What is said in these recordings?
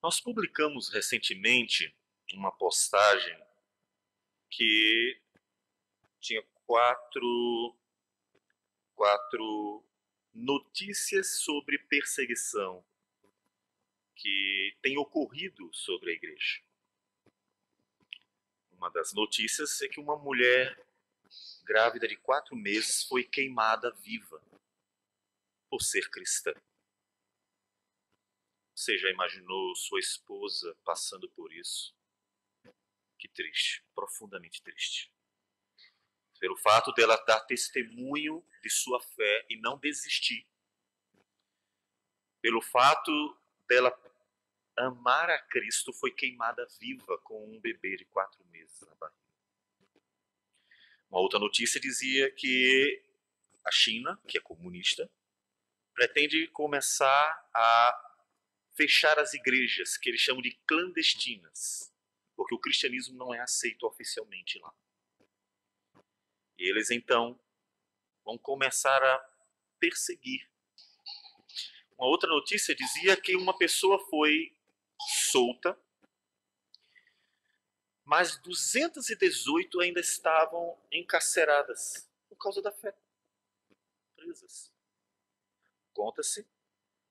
Nós publicamos recentemente uma postagem que tinha quatro notícias sobre perseguição que tem ocorrido sobre a igreja. Uma das notícias é que uma mulher grávida de 4 meses foi queimada viva por ser cristã. Você já imaginou sua esposa passando por isso? Que triste, profundamente triste. Pelo fato dela dar testemunho de sua fé e não desistir. Pelo fato dela amar a Cristo, foi queimada viva com um bebê de 4 meses na barriga. Uma outra notícia dizia que a China, que é comunista, pretende começar a fechar as igrejas, que eles chamam de clandestinas, porque o cristianismo não é aceito oficialmente lá. E eles então vão começar a perseguir. Uma outra notícia dizia que uma pessoa foi solta, mas 218 ainda estavam encarceradas por causa da fé, presas. Conta-se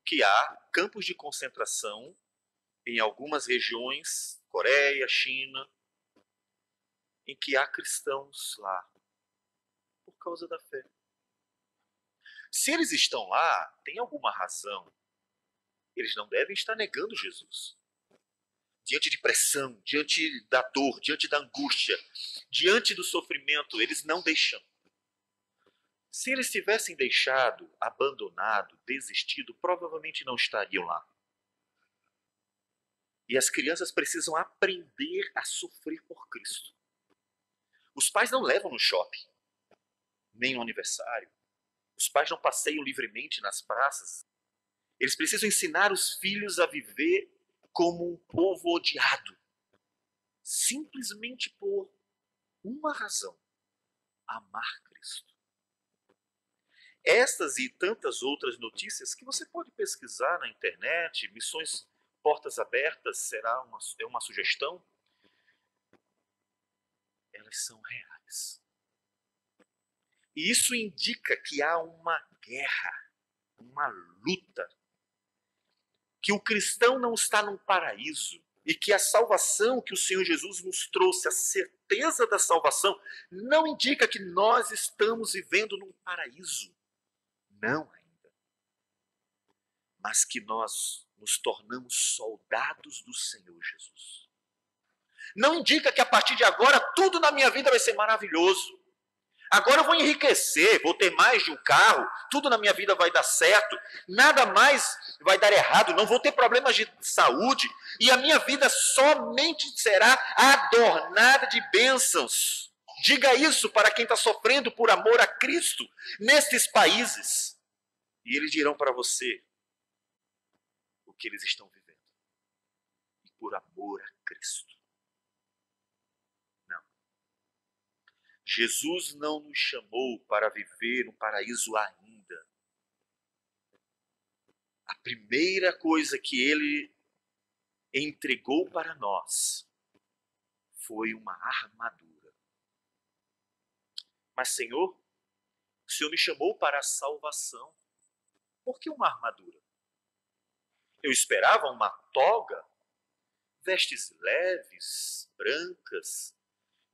que há campos de concentração em algumas regiões, Coreia, China, em que há cristãos lá por causa da fé. Se eles estão lá, tem alguma razão. Eles não devem estar negando Jesus. Diante de pressão, diante da dor, diante da angústia, diante do sofrimento, eles não deixam. Se eles tivessem deixado, abandonado, desistido, provavelmente não estariam lá. E as crianças precisam aprender a sofrer por Cristo. Os pais não levam no shopping, nem no aniversário. Os pais não passeiam livremente nas praças. Eles precisam ensinar os filhos a viver como um povo odiado. Simplesmente por uma razão: amar Cristo. Estas e tantas outras notícias que você pode pesquisar na internet, Missões Portas Abertas é uma sugestão. Elas são reais. E isso indica que há uma guerra, uma luta, que o cristão não está num paraíso e que a salvação que o Senhor Jesus nos trouxe, a certeza da salvação, não indica que nós estamos vivendo num paraíso. Não ainda. Mas que nós nos tornamos soldados do Senhor Jesus. Não indica que a partir de agora tudo na minha vida vai ser maravilhoso. Agora eu vou enriquecer, vou ter mais de um carro, tudo na minha vida vai dar certo, nada mais vai dar errado, não vou ter problemas de saúde e a minha vida somente será adornada de bênçãos. Diga isso para quem está sofrendo por amor a Cristo nestes países. E eles dirão para você o que eles estão vivendo. E por amor a Cristo. Não. Jesus não nos chamou para viver um paraíso ainda. A primeira coisa que ele entregou para nós foi uma armadura. Mas, Senhor, o Senhor me chamou para a salvação. Por que uma armadura? Eu esperava uma toga, vestes leves, brancas,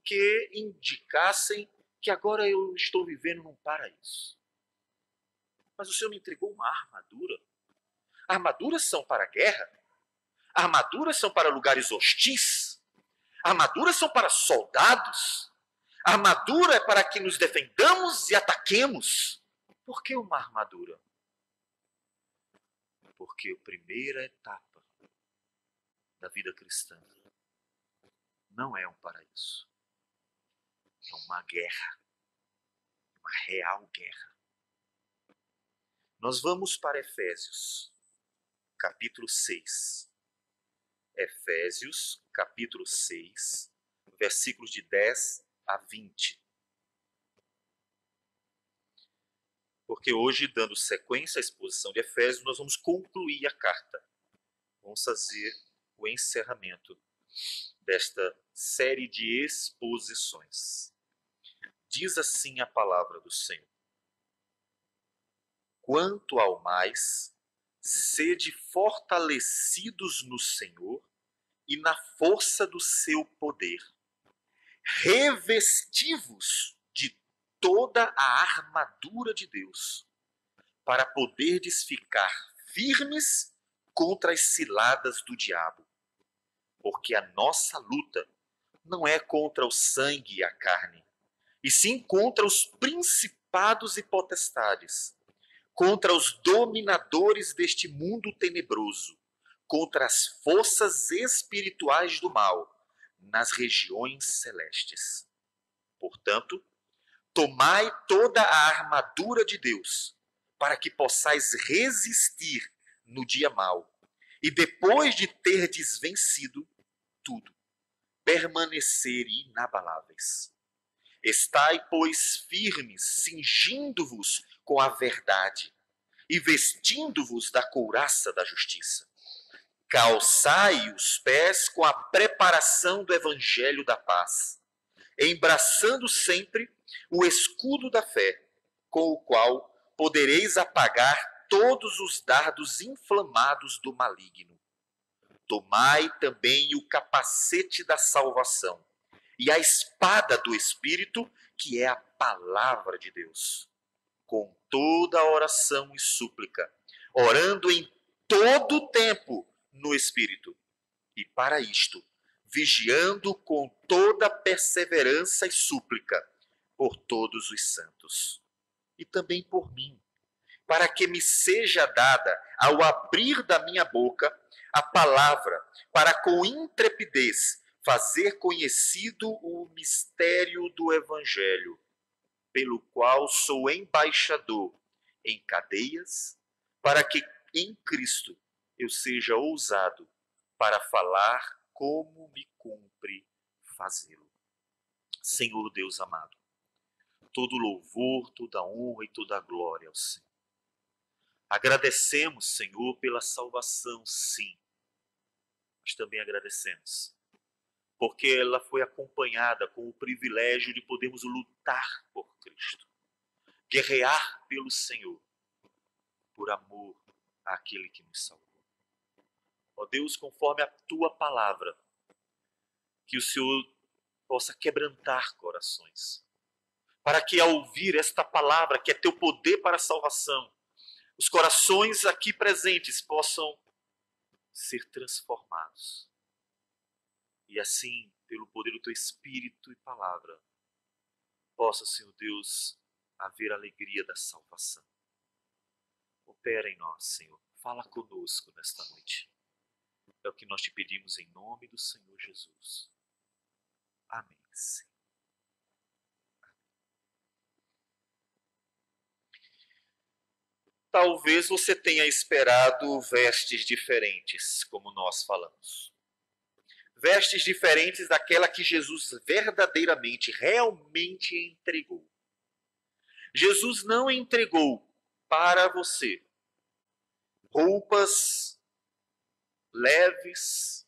que indicassem que agora eu estou vivendo num paraíso. Mas o Senhor me entregou uma armadura. Armaduras são para a guerra. Armaduras são para lugares hostis. Armaduras são para soldados. Armadura é para que nos defendamos e ataquemos. Por que uma armadura? Porque a primeira etapa da vida cristã não é um paraíso. É uma guerra. Uma real guerra. Nós vamos para Efésios, capítulo 6. Efésios, capítulo 6, versículos de 10 a 20. Porque hoje, dando sequência à exposição de Efésios, nós vamos concluir a carta. Vamos fazer o encerramento desta série de exposições. Diz assim a palavra do Senhor: quanto ao mais, sede fortalecidos no Senhor e na força do seu poder. Revesti-vos de toda a armadura de Deus, para poderdes ficar firmes contra as ciladas do diabo. Porque a nossa luta não é contra o sangue e a carne, e sim contra os principados e potestades, contra os dominadores deste mundo tenebroso, contra as forças espirituais do mal nas regiões celestes. Portanto, tomai toda a armadura de Deus, para que possais resistir no dia mau, e depois de terdes vencido tudo, permanecer inabaláveis. Estai, pois, firmes, cingindo-vos com a verdade e vestindo-vos da couraça da justiça. Calçai os pés com a preparação do evangelho da paz, embraçando sempre o escudo da fé, com o qual podereis apagar todos os dardos inflamados do maligno. Tomai também o capacete da salvação e a espada do Espírito, que é a palavra de Deus, com toda oração e súplica, orando em todo o tempo no Espírito, e para isto, vigiando com toda perseverança e súplica por todos os santos, e também por mim, para que me seja dada, ao abrir da minha boca, a palavra, para com intrepidez fazer conhecido o mistério do Evangelho, pelo qual sou embaixador em cadeias, para que em Cristo eu seja ousado para falar como me cumpre fazê-lo. Senhor Deus amado, todo louvor, toda honra e toda glória ao Senhor. Agradecemos, Senhor, pela salvação, sim, mas também agradecemos porque ela foi acompanhada com o privilégio de podermos lutar por Cristo, guerrear pelo Senhor, por amor àquele que nos salvou. Ó Deus, conforme a Tua palavra, que o Senhor possa quebrantar corações, para que ao ouvir esta palavra, que é Teu poder para a salvação, os corações aqui presentes possam ser transformados. E assim, pelo poder do Teu Espírito e palavra, possa, Senhor Deus, haver alegria da salvação. Opera em nós, Senhor. Fala conosco nesta noite. É o que nós te pedimos em nome do Senhor Jesus. Amém, Senhor. Talvez você tenha esperado vestes diferentes, como nós falamos. Vestes diferentes daquela que Jesus verdadeiramente, realmente entregou. Jesus não entregou para você roupas leves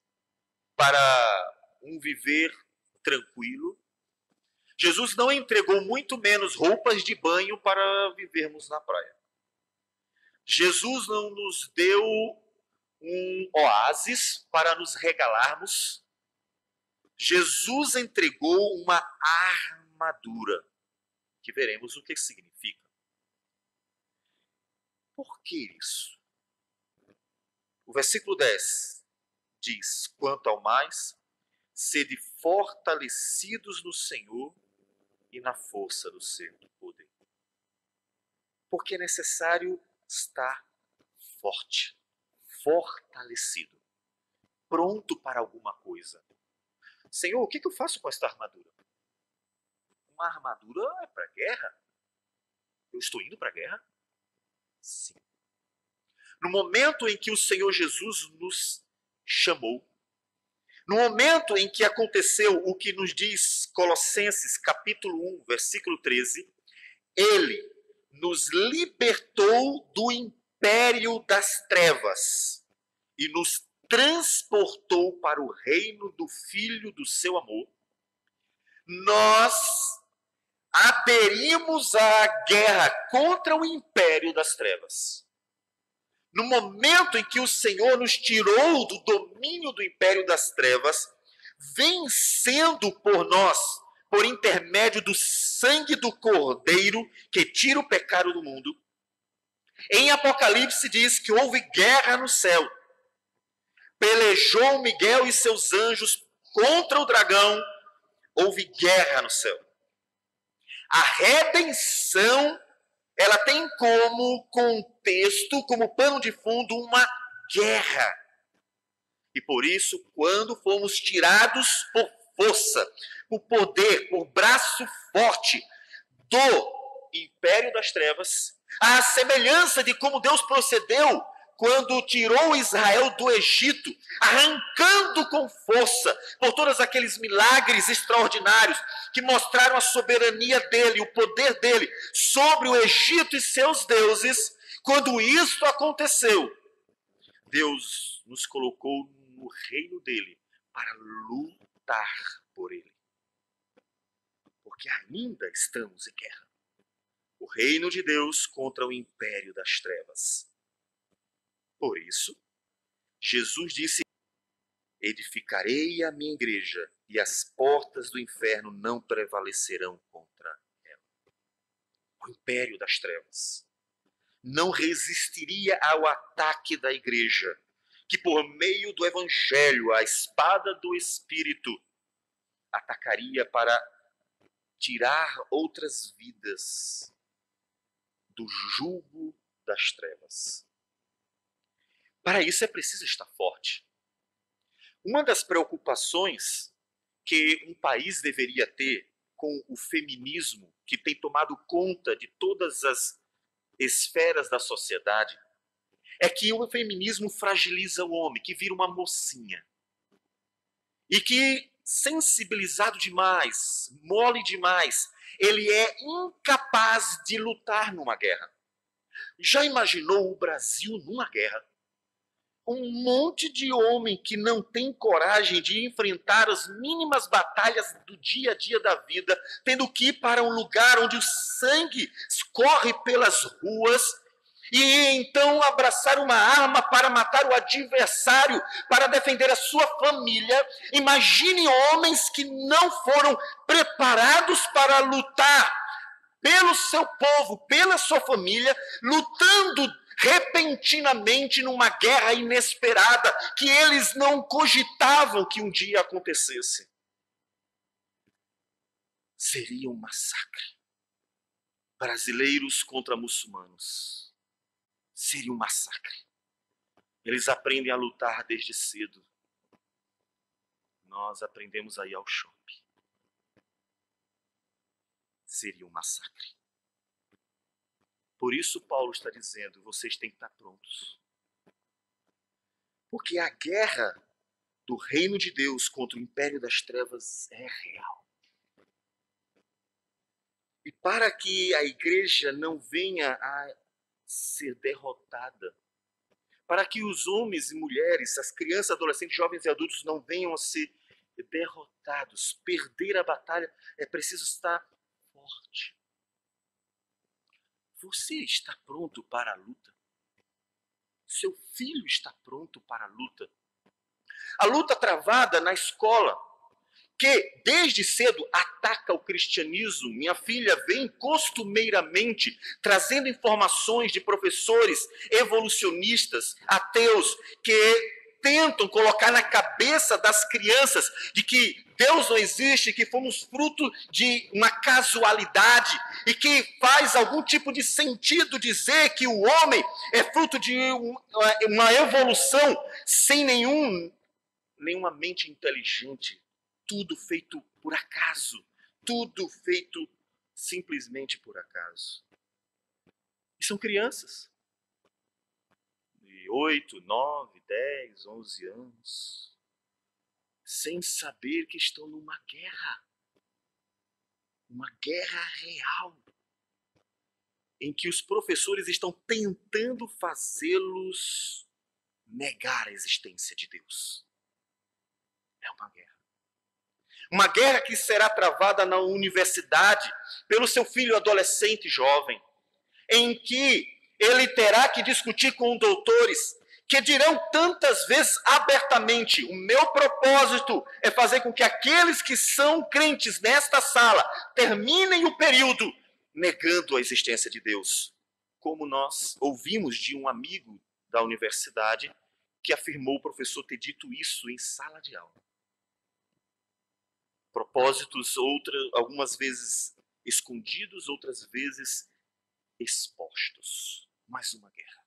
para um viver tranquilo. Jesus não entregou muito menos roupas de banho para vivermos na praia. Jesus não nos deu um oásis para nos regalarmos. Jesus entregou uma armadura, que veremos o que significa. Por que isso? O versículo 10 diz: quanto ao mais, sede fortalecidos no Senhor e na força do seu poder. Porque é necessário estar forte, fortalecido, pronto para alguma coisa. Senhor, o que eu faço com esta armadura? Uma armadura é para a guerra? Eu estou indo para a guerra? Sim. No momento em que o Senhor Jesus nos chamou, no momento em que aconteceu o que nos diz Colossenses capítulo 1, versículo 13, Ele nos libertou do império das trevas e nos transportou para o reino do Filho do seu amor, nós aderimos à guerra contra o império das trevas. No momento em que o Senhor nos tirou do domínio do império das trevas, vencendo por nós, por intermédio do sangue do Cordeiro que tira o pecado do mundo, em Apocalipse diz que houve guerra no céu. Pelejou Miguel e seus anjos contra o dragão, houve guerra no céu. A redenção, ela tem como contexto, como pano de fundo, uma guerra. E por isso, quando fomos tirados por força, por poder, por braço forte do império das trevas, à semelhança de como Deus procedeu quando tirou Israel do Egito, arrancando com força por todos aqueles milagres extraordinários que mostraram a soberania dele, o poder dele sobre o Egito e seus deuses. Quando isto aconteceu, Deus nos colocou no reino dele para lutar por ele. Porque ainda estamos em guerra. O reino de Deus contra o império das trevas. Por isso, Jesus disse: edificarei a minha igreja e as portas do inferno não prevalecerão contra ela. O império das trevas não resistiria ao ataque da igreja, que por meio do evangelho, a espada do Espírito, atacaria para tirar outras vidas do jugo das trevas. Para isso é preciso estar forte. Uma das preocupações que um país deveria ter com o feminismo, que tem tomado conta de todas as esferas da sociedade, é que o feminismo fragiliza o homem, que vira uma mocinha. E que, sensibilizado demais, mole demais, ele é incapaz de lutar numa guerra. Já imaginou o Brasil numa guerra? Um monte de homem que não tem coragem de enfrentar as mínimas batalhas do dia a dia da vida, tendo que ir para um lugar onde o sangue escorre pelas ruas, e então abraçar uma arma para matar o adversário, para defender a sua família. Imagine homens que não foram preparados para lutar pelo seu povo, pela sua família, lutando repentinamente numa guerra inesperada que eles não cogitavam que um dia acontecesse. Seria um massacre. Brasileiros contra muçulmanos. Seria um massacre. Eles aprendem a lutar desde cedo. Nós aprendemos a ir ao shopping. Seria um massacre. Por isso Paulo está dizendo, vocês têm que estar prontos. Porque a guerra do reino de Deus contra o império das trevas é real. E para que a igreja não venha a ser derrotada, para que os homens e mulheres, as crianças, adolescentes, jovens e adultos não venham a ser derrotados, perder a batalha, é preciso estar forte. Você está pronto para a luta? Seu filho está pronto para a luta? A luta travada na escola, que desde cedo ataca o cristianismo. Minha filha vem costumeiramente trazendo informações de professores evolucionistas, ateus, que tentam colocar na cabeça das crianças de que Deus não existe, que fomos fruto de uma casualidade e que faz algum tipo de sentido dizer que o homem é fruto de uma evolução sem nenhuma mente inteligente. Tudo feito por acaso. Tudo feito simplesmente por acaso. E são crianças. De 8, 9, 10, 11 anos. Sem saber que estão numa guerra. Uma guerra real. Em que os professores estão tentando fazê-los negar a existência de Deus. É uma guerra. Uma guerra que será travada na universidade pelo seu filho adolescente jovem, em que ele terá que discutir com doutores que dirão tantas vezes abertamente: o meu propósito é fazer com que aqueles que são crentes nesta sala terminem o período negando a existência de Deus. Como nós ouvimos de um amigo da universidade que afirmou o professor ter dito isso em sala de aula. Propósitos, algumas vezes escondidos, outras vezes expostos. Mais uma guerra.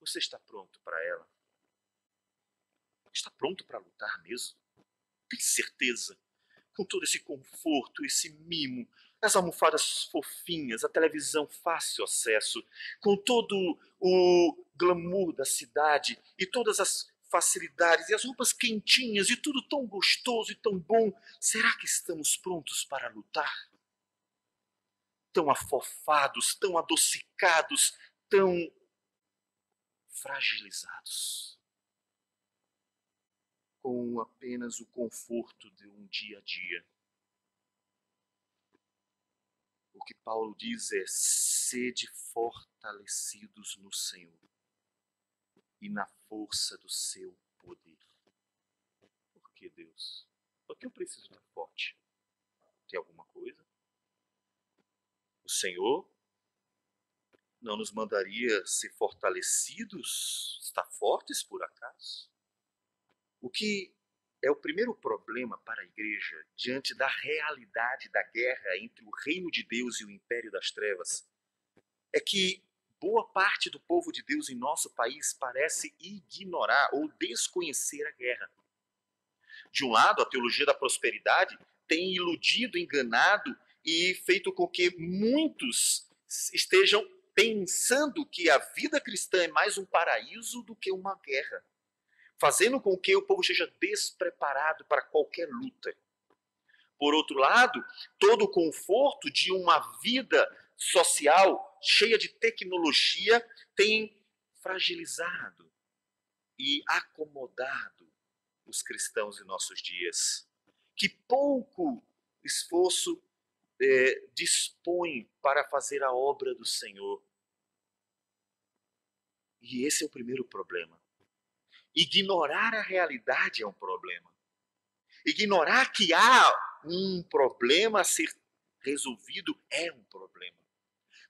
Você está pronto para ela? Está pronto para lutar mesmo? Tem certeza? Com todo esse conforto, esse mimo, as almofadas fofinhas, a televisão fácil acesso, com todo o glamour da cidade e todas as facilidades e as roupas quentinhas e tudo tão gostoso e tão bom, será que estamos prontos para lutar? Tão afofados, tão adocicados, tão fragilizados, com apenas o conforto de um dia a dia. O que Paulo diz é: sede fortalecidos no Senhor e na força do seu poder. Por que, Deus? Por que eu preciso estar forte? Tem alguma coisa? O Senhor não nos mandaria ser fortalecidos, estar fortes por acaso? O que é o primeiro problema para a igreja diante da realidade da guerra entre o reino de Deus e o império das trevas é que boa parte do povo de Deus em nosso país parece ignorar ou desconhecer a guerra. De um lado, a teologia da prosperidade tem iludido, enganado e feito com que muitos estejam pensando que a vida cristã é mais um paraíso do que uma guerra, fazendo com que o povo esteja despreparado para qualquer luta. Por outro lado, todo o conforto de uma vida social cheia de tecnologia tem fragilizado e acomodado os cristãos em nossos dias, que pouco esforço dispõem para fazer a obra do Senhor. E esse é o primeiro problema. Ignorar a realidade é um problema. Ignorar que há um problema a ser resolvido é um problema.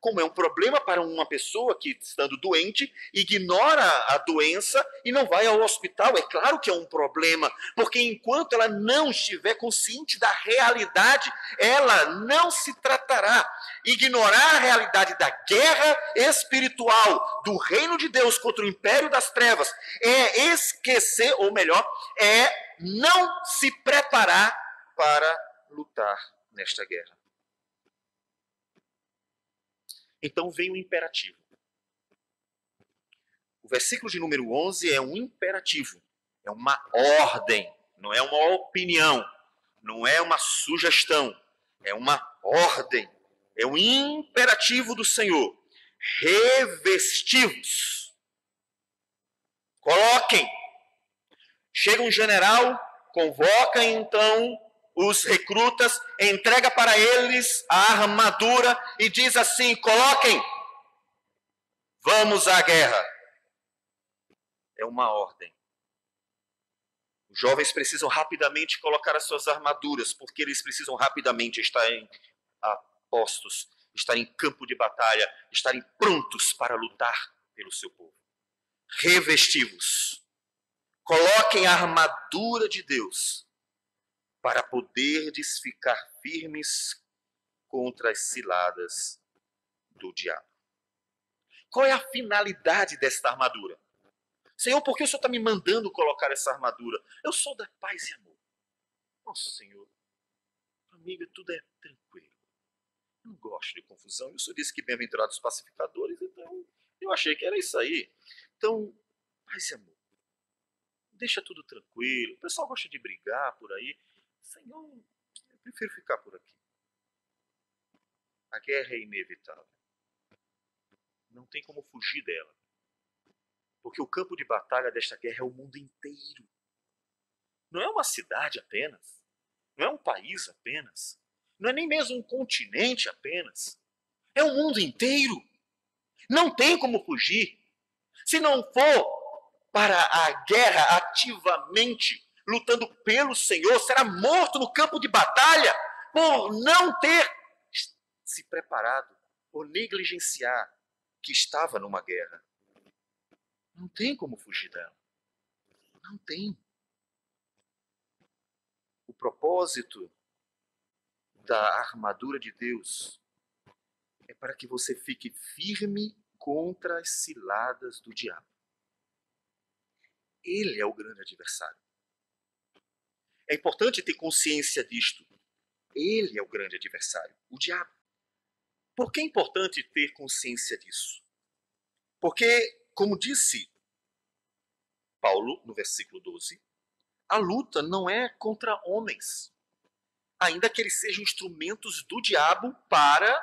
Como é um problema para uma pessoa que, estando doente, ignora a doença e não vai ao hospital. É claro que é um problema, porque enquanto ela não estiver consciente da realidade, ela não se tratará. Ignorar a realidade da guerra espiritual do reino de Deus contra o império das trevas é esquecer, ou melhor, é não se preparar para lutar nesta guerra. Então vem o imperativo. O versículo de número 11 é um imperativo, é uma ordem, não é uma opinião, não é uma sugestão, é uma ordem, é um imperativo do Senhor. Revestivos. Coloquem. Chega um general, convoca então os recrutas, entrega para eles a armadura e diz assim: coloquem, vamos à guerra. É uma ordem. Os jovens precisam rapidamente colocar as suas armaduras, porque eles precisam rapidamente estarem a postos, estarem em campo de batalha, estarem prontos para lutar pelo seu povo. Revestivos. Coloquem a armadura de Deus para poderdes ficar firmes contra as ciladas do diabo. Qual é a finalidade desta armadura? Senhor, por que o Senhor está me mandando colocar essa armadura? Eu sou da paz e amor. Nossa, Senhor, amiga, tudo é tranquilo. Eu não gosto de confusão. E o Senhor disse que bem-aventurados os pacificadores, então eu achei que era isso aí. Então, paz e amor. Deixa tudo tranquilo. O pessoal gosta de brigar por aí. Senhor, eu prefiro ficar por aqui. A guerra é inevitável. Não tem como fugir dela. Porque o campo de batalha desta guerra é o mundo inteiro. Não é uma cidade apenas. Não é um país apenas. Não é nem mesmo um continente apenas. É o mundo inteiro. Não tem como fugir. Se não for para a guerra ativamente, lutando pelo Senhor, será morto no campo de batalha por não ter se preparado, por negligenciar que estava numa guerra. Não tem como fugir dela. Não tem. O propósito da armadura de Deus é para que você fique firme contra as ciladas do diabo. Ele é o grande adversário. É importante ter consciência disto. Ele é o grande adversário, o diabo. Por que é importante ter consciência disso? Porque, como disse Paulo no versículo 12, a luta não é contra homens, ainda que eles sejam instrumentos do diabo para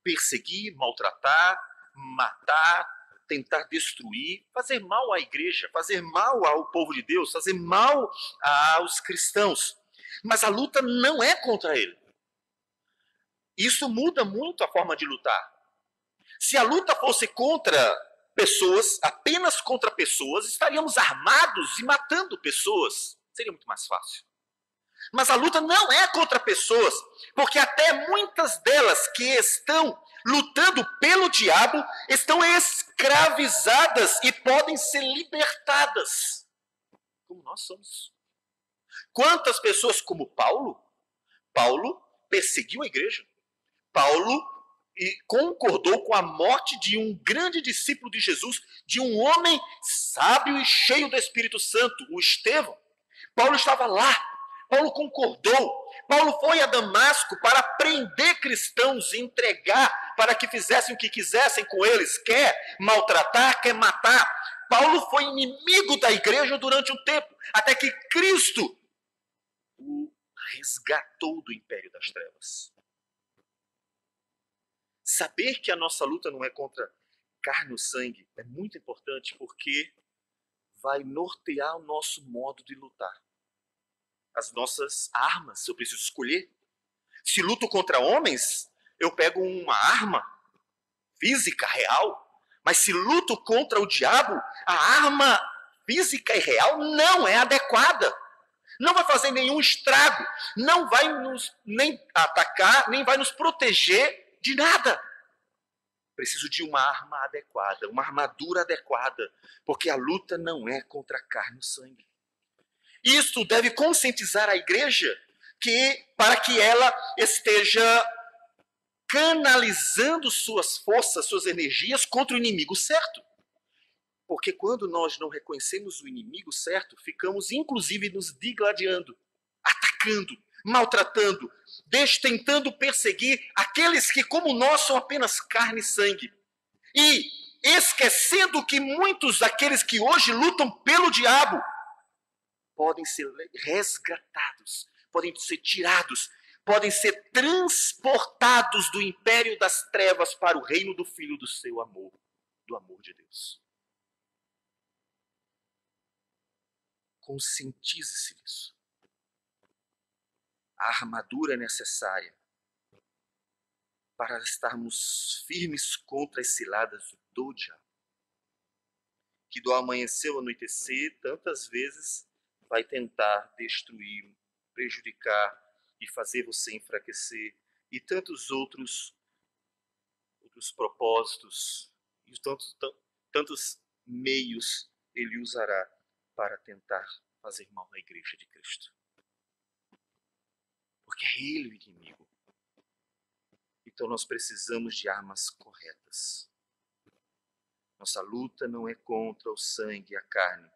perseguir, maltratar, matar, tentar destruir, fazer mal à igreja, fazer mal ao povo de Deus, fazer mal aos cristãos. Mas a luta não é contra ele. Isso muda muito a forma de lutar. Se a luta fosse contra pessoas, apenas contra pessoas, estaríamos armados e matando pessoas. Seria muito mais fácil. Mas a luta não é contra pessoas, porque até muitas delas que estão lutando pelo diabo estão escravizadas e podem ser libertadas, como nós somos. Quantas pessoas como Paulo perseguiu a igreja. Paulo concordou com a morte de um grande discípulo de Jesus, de um homem sábio e cheio do Espírito Santo, o Estevão. Paulo estava lá. Paulo concordou. Paulo foi a Damasco para prender cristãos e entregar para que fizessem o que quisessem com eles. Quer maltratar, quer matar. Paulo foi inimigo da igreja durante um tempo, até que Cristo o resgatou do império das trevas. Saber que a nossa luta não é contra carne ou sangue é muito importante, porque vai nortear o nosso modo de lutar. As nossas armas, eu preciso escolher. Se luto contra homens, eu pego uma arma física, real. Mas se luto contra o diabo, a arma física e real não é adequada. Não vai fazer nenhum estrago. Não vai nos nem atacar, nem vai nos proteger de nada. Preciso de uma arma adequada, uma armadura adequada, porque a luta não é contra carne e sangue. Isso deve conscientizar a igreja para que ela esteja canalizando suas forças, suas energias contra o inimigo certo. Porque quando nós não reconhecemos o inimigo certo, ficamos inclusive nos digladiando, atacando, maltratando, tentando perseguir aqueles que, como nós, são apenas carne e sangue. E esquecendo que muitos daqueles que hoje lutam pelo diabo podem ser resgatados, podem ser tirados, podem ser transportados do império das trevas para o reino do Filho do seu amor, do amor de Deus. Conscientize-se disso. A armadura é necessária para estarmos firmes contra as ciladas do diabo, que do amanhecer ao anoitecer, tantas vezes vai tentar destruir, prejudicar e fazer você enfraquecer, e tantos outros propósitos e tantos meios ele usará para tentar fazer mal à igreja de Cristo. Porque é ele o inimigo. Então nós precisamos de armas corretas. Nossa luta não é contra o sangue e a carne,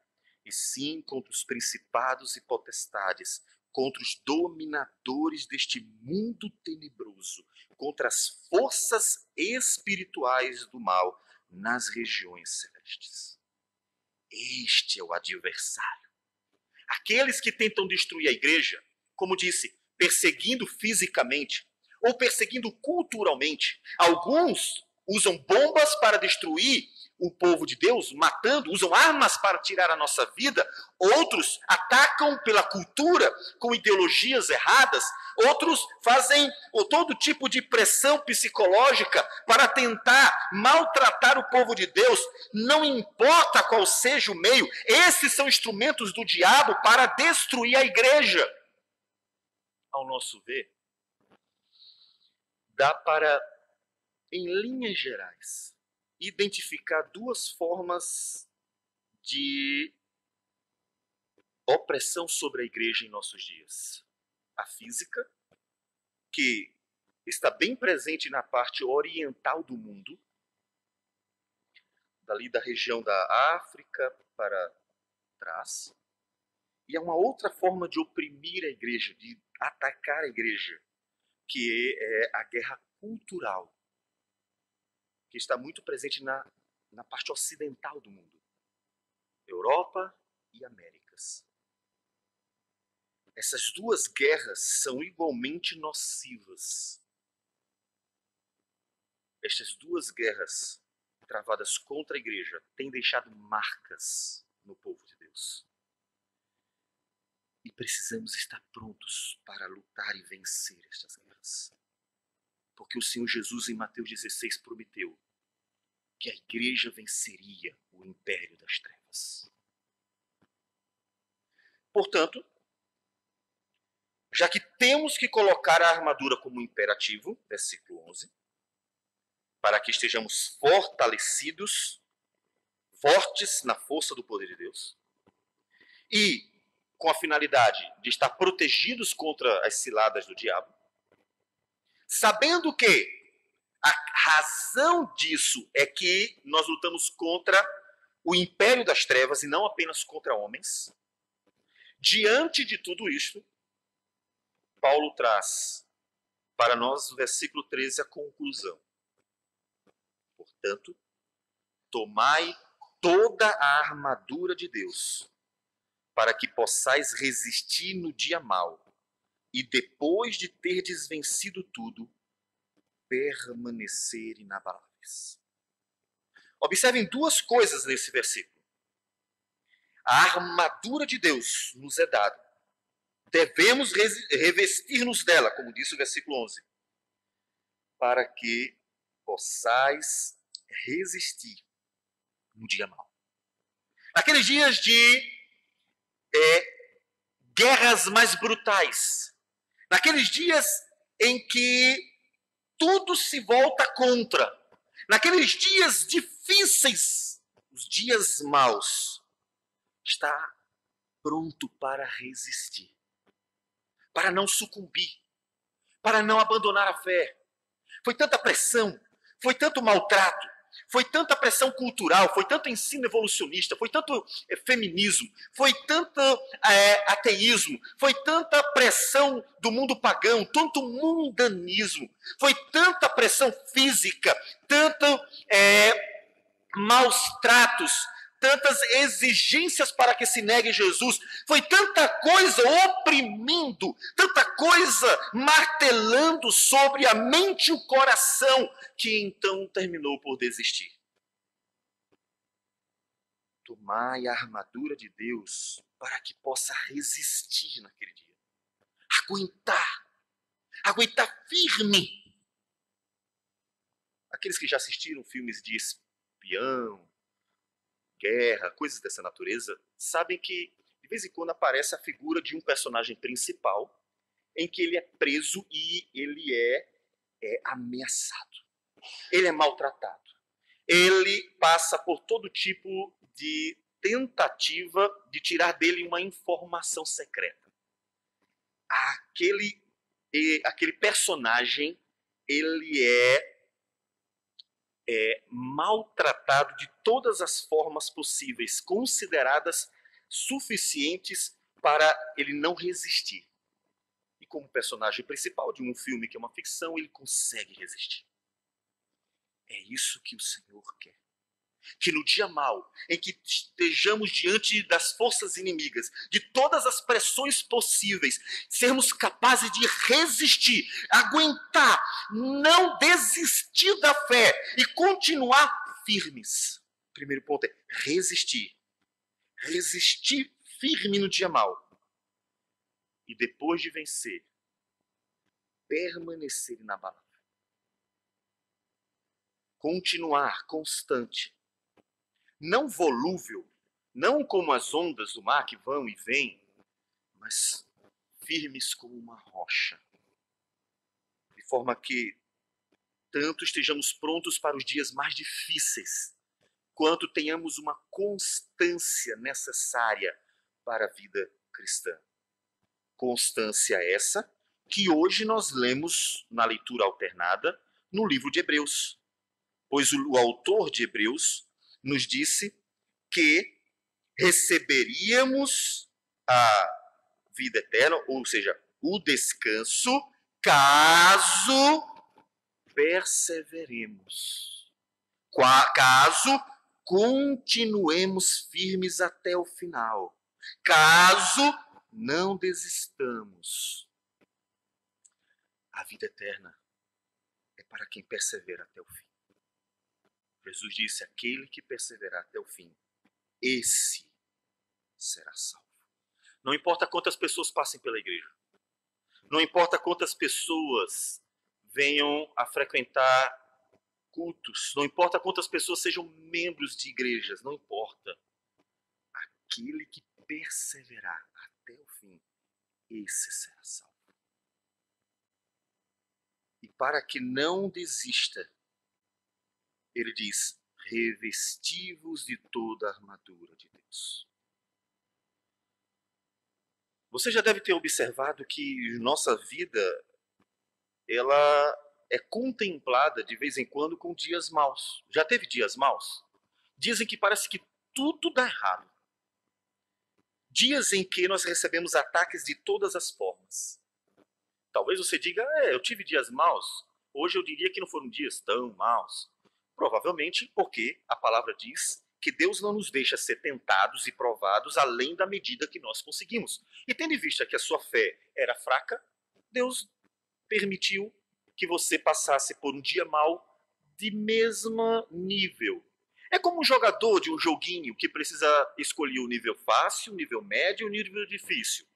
e sim contra os principados e potestades, contra os dominadores deste mundo tenebroso, contra as forças espirituais do mal nas regiões celestes. Este é o adversário. Aqueles que tentam destruir a igreja, como disse, perseguindo fisicamente ou perseguindo culturalmente. Alguns usam bombas para destruir o povo de Deus, matando, usam armas para tirar a nossa vida. Outros atacam pela cultura com ideologias erradas. Outros fazem todo tipo de pressão psicológica para tentar maltratar o povo de Deus. Não importa qual seja o meio, esses são instrumentos do diabo para destruir a igreja. Ao nosso ver, dá para, em linhas gerais, identificar duas formas de opressão sobre a igreja em nossos dias. A física, que está bem presente na parte oriental do mundo, dali da região da África para trás. E é uma outra forma de oprimir a igreja, de atacar a igreja, que é a guerra cultural, que está muito presente na parte ocidental do mundo, Europa e Américas. Essas duas guerras são igualmente nocivas. Estas duas guerras travadas contra a igreja têm deixado marcas no povo de Deus. E precisamos estar prontos para lutar e vencer estas guerras. Porque o Senhor Jesus, em Mateus 16, prometeu que a igreja venceria o império das trevas. Portanto, já que temos que colocar a armadura como imperativo, versículo 11, para que estejamos fortalecidos, fortes na força do poder de Deus, e com a finalidade de estar protegidos contra as ciladas do diabo, sabendo que a razão disso é que nós lutamos contra o império das trevas e não apenas contra homens. Diante de tudo isto, Paulo traz para nós, no versículo 13, a conclusão. Portanto, tomai toda a armadura de Deus, para que possais resistir no dia mau, e depois de terdes vencido tudo, permanecer inabaláveis. Observem duas coisas nesse versículo. A armadura de Deus nos é dada. Devemos revestir-nos dela, como disse o versículo 11, para que possais resistir no dia mau. Naqueles dias de guerras mais brutais, naqueles dias em que tudo se volta contra, naqueles dias difíceis, os dias maus, está pronto para resistir, para não sucumbir, para não abandonar a fé. Foi tanta pressão, foi tanto maltrato, foi tanta pressão cultural, foi tanto ensino evolucionista, foi tanto feminismo, foi tanto ateísmo, foi tanta pressão do mundo pagão, tanto mundanismo, foi tanta pressão física, tanto maus tratos, tantas exigências para que se negue Jesus, foi tanta coisa oprimindo, tanta coisa martelando sobre a mente e o coração, que então terminou por desistir. Tomai a armadura de Deus para que possa resistir naquele dia. Aguentar firme. Aqueles que já assistiram filmes de espião, guerra, coisas dessa natureza, sabem que de vez em quando aparece a figura de um personagem principal em que ele é preso e ele é ameaçado. Ele é maltratado. Ele passa por todo tipo de tentativa de tirar dele uma informação secreta. Aquele personagem, ele é maltratado de todas as formas possíveis, consideradas suficientes para ele não resistir. E como personagem principal de um filme que é uma ficção, ele consegue resistir. É isso que o Senhor quer. que no dia mau, em que estejamos diante das forças inimigas, de todas as pressões possíveis, sermos capazes de resistir, aguentar, não desistir da fé e continuar firmes. O primeiro ponto é resistir. Resistir firme no dia mau. E depois de vencer, permanecer inabalável. Continuar constante. Não volúvel, não como as ondas do mar que vão e vêm, mas firmes como uma rocha. De forma que tanto estejamos prontos para os dias mais difíceis, quanto tenhamos uma constância necessária para a vida cristã. Constância essa que hoje nós lemos na leitura alternada no livro de Hebreus. Pois o autor de Hebreus nos disse que receberíamos a vida eterna, ou seja, o descanso, caso perseveremos. Caso continuemos firmes até o final. Caso não desistamos. A vida eterna é para quem persevera até o fim. Jesus disse, aquele que perseverar até o fim, esse será salvo. Não importa quantas pessoas passem pela igreja. Não importa quantas pessoas venham a frequentar cultos. Não importa quantas pessoas sejam membros de igrejas. Não importa. Aquele que perseverar até o fim, esse será salvo. E para que não desista, ele diz, revesti-vos de toda a armadura de Deus. Você já deve ter observado que nossa vida, ela é contemplada de vez em quando com dias maus. Já teve dias maus? Dizem que parece que tudo dá errado. Dias em que nós recebemos ataques de todas as formas. Talvez você diga, eu tive dias maus. Hoje eu diria que não foram dias tão maus. Provavelmente porque a palavra diz que Deus não nos deixa ser tentados e provados além da medida que nós conseguimos. E tendo em vista que a sua fé era fraca, Deus permitiu que você passasse por um dia mau de mesmo nível. É como um jogador de um joguinho que precisa escolher o nível fácil, o nível médio e o nível difícil.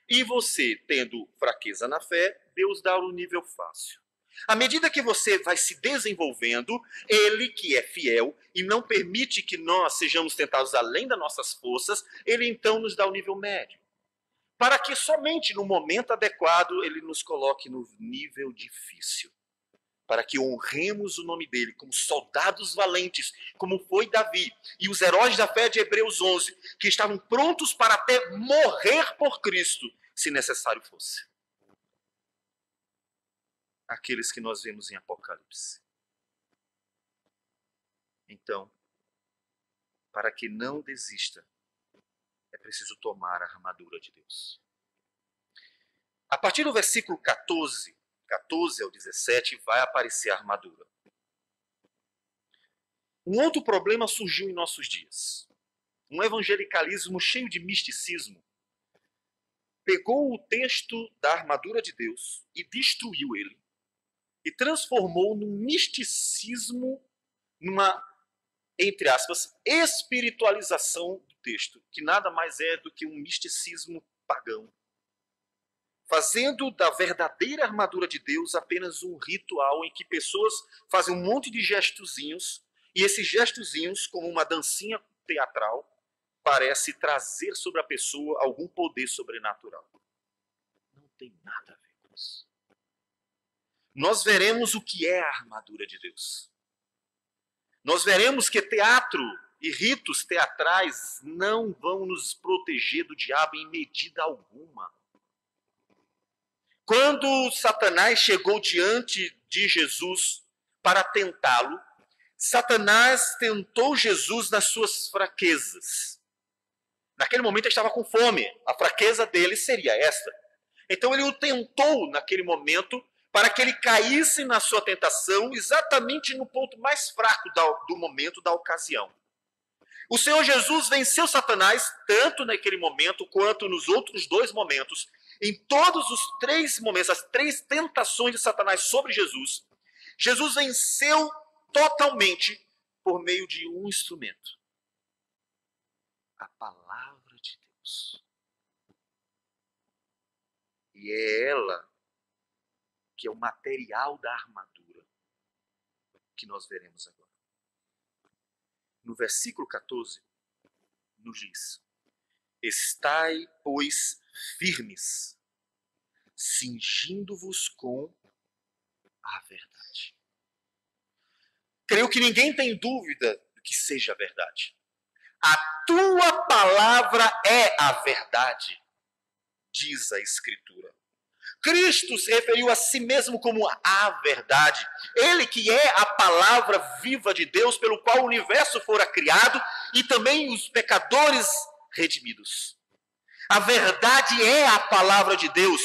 E você, tendo fraqueza na fé, Deus dá o nível fácil. À medida que você vai se desenvolvendo, Ele que é fiel e não permite que nós sejamos tentados além das nossas forças, Ele então nos dá o nível médio. Para que somente no momento adequado Ele nos coloque no nível difícil. Para que honremos o nome dEle como soldados valentes, como foi Davi e os heróis da fé de Hebreus 11, que estavam prontos para até morrer por Cristo, se necessário fosse. Aqueles que nós vemos em Apocalipse. Então, para que não desista, é preciso tomar a armadura de Deus. A partir do versículo 14 ao 17, vai aparecer a armadura. Um outro problema surgiu em nossos dias. Um evangelicalismo cheio de misticismo pegou o texto da armadura de Deus e destruiu ele. E transformou num misticismo, numa, entre aspas, espiritualização do texto, que nada mais é do que um misticismo pagão. Fazendo da verdadeira armadura de Deus apenas um ritual em que pessoas fazem um monte de gestozinhos, e esses gestozinhos, como uma dancinha teatral, parece trazer sobre a pessoa algum poder sobrenatural. Não tem nada a ver com isso. Nós veremos o que é a armadura de Deus. Nós veremos que teatro e ritos teatrais não vão nos proteger do diabo em medida alguma. Quando Satanás chegou diante de Jesus para tentá-lo, Satanás tentou Jesus nas suas fraquezas. Naquele momento ele estava com fome. A fraqueza dele seria esta. Então ele o tentou naquele momento para que ele caísse na sua tentação exatamente no ponto mais fraco do momento, da ocasião. O Senhor Jesus venceu Satanás tanto naquele momento quanto nos outros dois momentos. Em todos os três momentos, as três tentações de Satanás sobre Jesus, Jesus venceu totalmente por meio de um instrumento: a palavra de Deus. E é ela que é o material da armadura que nós veremos agora. No versículo 14, nos diz: estai, pois, firmes, cingindo-vos com a verdade. Creio que ninguém tem dúvida do que seja a verdade. A tua palavra é a verdade, diz a Escritura. Cristo se referiu a si mesmo como a verdade. Ele que é a palavra viva de Deus, pelo qual o universo fora criado e também os pecadores redimidos. A verdade é a palavra de Deus.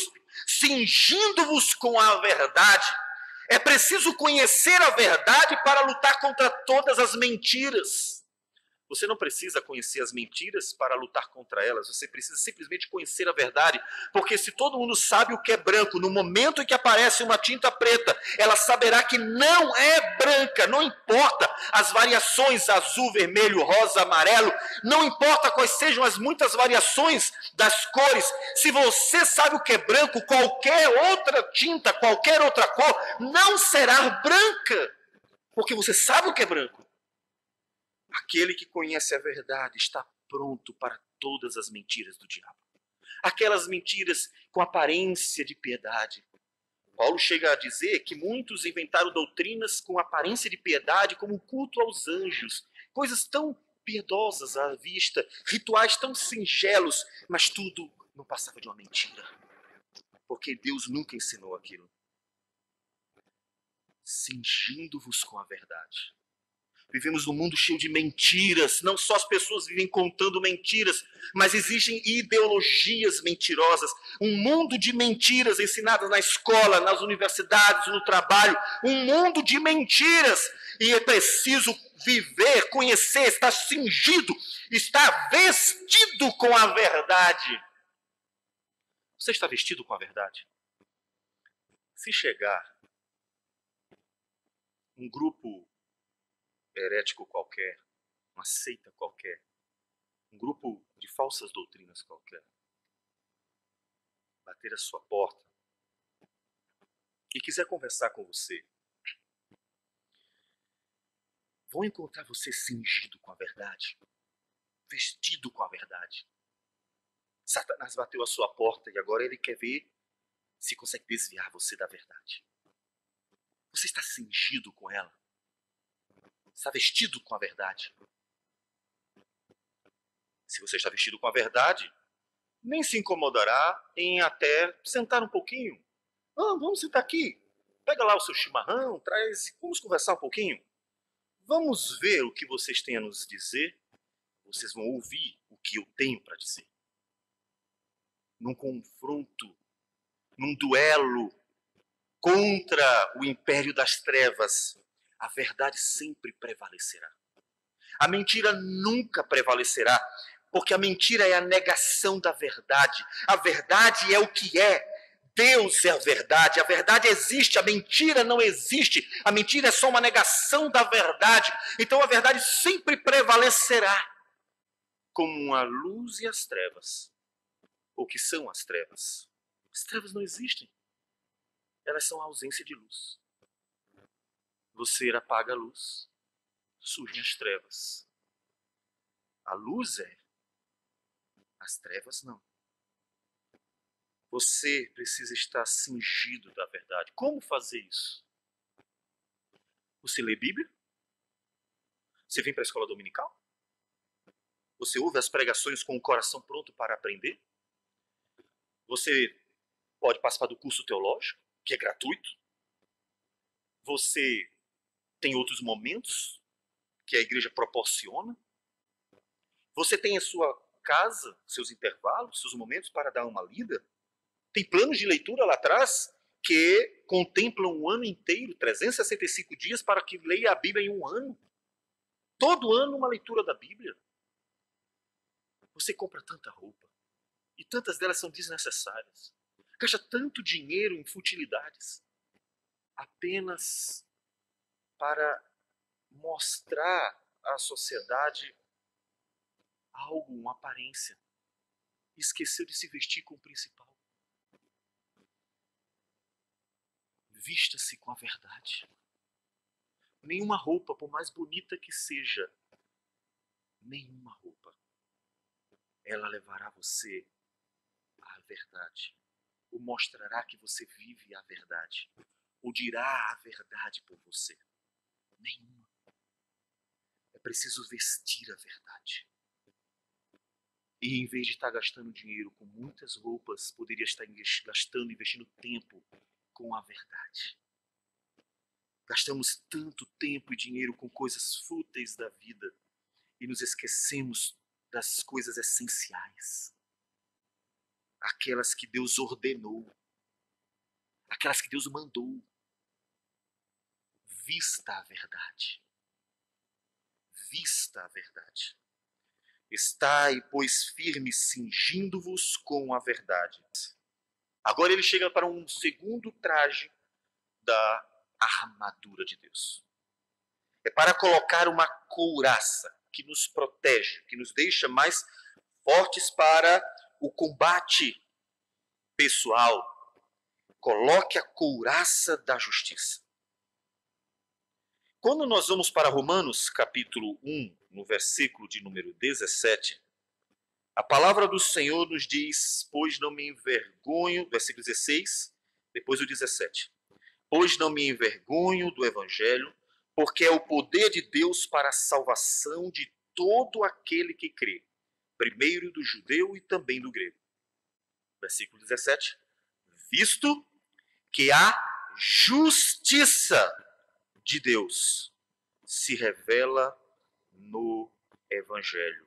Cingindo-vos com a verdade. É preciso conhecer a verdade para lutar contra todas as mentiras. Você não precisa conhecer as mentiras para lutar contra elas. Você precisa simplesmente conhecer a verdade. Porque se todo mundo sabe o que é branco, no momento em que aparece uma tinta preta, ela saberá que não é branca. Não importa as variações azul, vermelho, rosa, amarelo. Não importa quais sejam as muitas variações das cores. Se você sabe o que é branco, qualquer outra tinta, qualquer outra cor, não será branca. Porque você sabe o que é branco. Aquele que conhece a verdade está pronto para todas as mentiras do diabo. Aquelas mentiras com aparência de piedade. Paulo chega a dizer que muitos inventaram doutrinas com aparência de piedade, como o culto aos anjos. Coisas tão piedosas à vista, rituais tão singelos, mas tudo não passava de uma mentira. Porque Deus nunca ensinou aquilo. Cingindo-vos com a verdade. Vivemos num mundo cheio de mentiras. Não só as pessoas vivem contando mentiras, mas existem ideologias mentirosas. Um mundo de mentiras ensinadas na escola, nas universidades, no trabalho. Um mundo de mentiras. E é preciso viver, conhecer, estar cingido, estar vestido com a verdade. Você está vestido com a verdade? Se chegar um grupo herético qualquer, uma seita qualquer, um grupo de falsas doutrinas qualquer, bater a sua porta e quiser conversar com você, vão encontrar você cingido com a verdade, vestido com a verdade. Satanás bateu a sua porta e agora ele quer ver se consegue desviar você da verdade. Você está cingido com ela? Está vestido com a verdade? Se você está vestido com a verdade, nem se incomodará em até sentar um pouquinho. Vamos sentar aqui. Pega lá o seu chimarrão, traz, vamos conversar um pouquinho. Vamos ver o que vocês têm a nos dizer. Vocês vão ouvir o que eu tenho para dizer. Num confronto, num duelo contra o império das trevas, a verdade sempre prevalecerá. A mentira nunca prevalecerá, porque a mentira é a negação da verdade. A verdade é o que é. Deus é a verdade existe, a mentira não existe. A mentira é só uma negação da verdade. Então a verdade sempre prevalecerá. Como a luz e as trevas. O que são as trevas? As trevas não existem. Elas são a ausência de luz. Você apaga a luz, surgem as trevas. A luz é, as trevas não. Você precisa estar cingido da verdade. Como fazer isso? Você lê Bíblia? Você vem para a escola dominical? Você ouve as pregações com o coração pronto para aprender? Você pode participar do curso teológico, que é gratuito? Você tem outros momentos que a igreja proporciona? Você tem a sua casa, seus intervalos, seus momentos para dar uma lida? Tem planos de leitura lá atrás que contemplam um ano inteiro, 365 dias, para que leia a Bíblia em um ano. Todo ano uma leitura da Bíblia. Você compra tanta roupa, e tantas delas são desnecessárias. Gasta tanto dinheiro em futilidades, apenas para mostrar à sociedade algo, uma aparência. Esqueceu de se vestir com o principal. Vista-se com a verdade. Nenhuma roupa, por mais bonita que seja, nenhuma roupa, ela levará você à verdade. Ou mostrará que você vive a verdade. Ou dirá a verdade por você. Nenhuma. É preciso vestir a verdade. E em vez de estar gastando dinheiro com muitas roupas, poderia estar gastando, investindo tempo com a verdade. Gastamos tanto tempo e dinheiro com coisas fúteis da vida e nos esquecemos das coisas essenciais. Aquelas que Deus ordenou. Aquelas que Deus mandou. Vista a verdade. Vista a verdade. Estai, pois, firmes, cingindo-vos com a verdade. Agora ele chega para um segundo traje da armadura de Deus. É para colocar uma couraça que nos protege, que nos deixa mais fortes para o combate pessoal. Coloque a couraça da justiça. Quando nós vamos para Romanos, capítulo 1, no versículo de número 17, a palavra do Senhor nos diz, pois não me envergonho, versículo 16, depois o 17. Pois não me envergonho do Evangelho, porque é o poder de Deus para a salvação de todo aquele que crê, primeiro do judeu e também do grego. Versículo 17. Visto que a justiça de Deus se revela no Evangelho,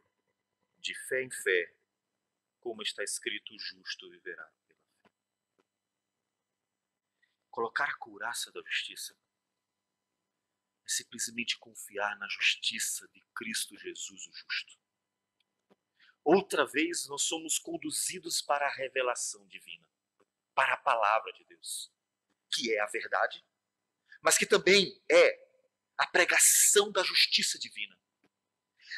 de fé em fé, como está escrito, o justo viverá pela fé. Colocar a couraça da justiça é simplesmente confiar na justiça de Cristo Jesus, o justo. Outra vez nós somos conduzidos para a revelação divina, para a palavra de Deus, que é a verdade, mas que também é a pregação da justiça divina.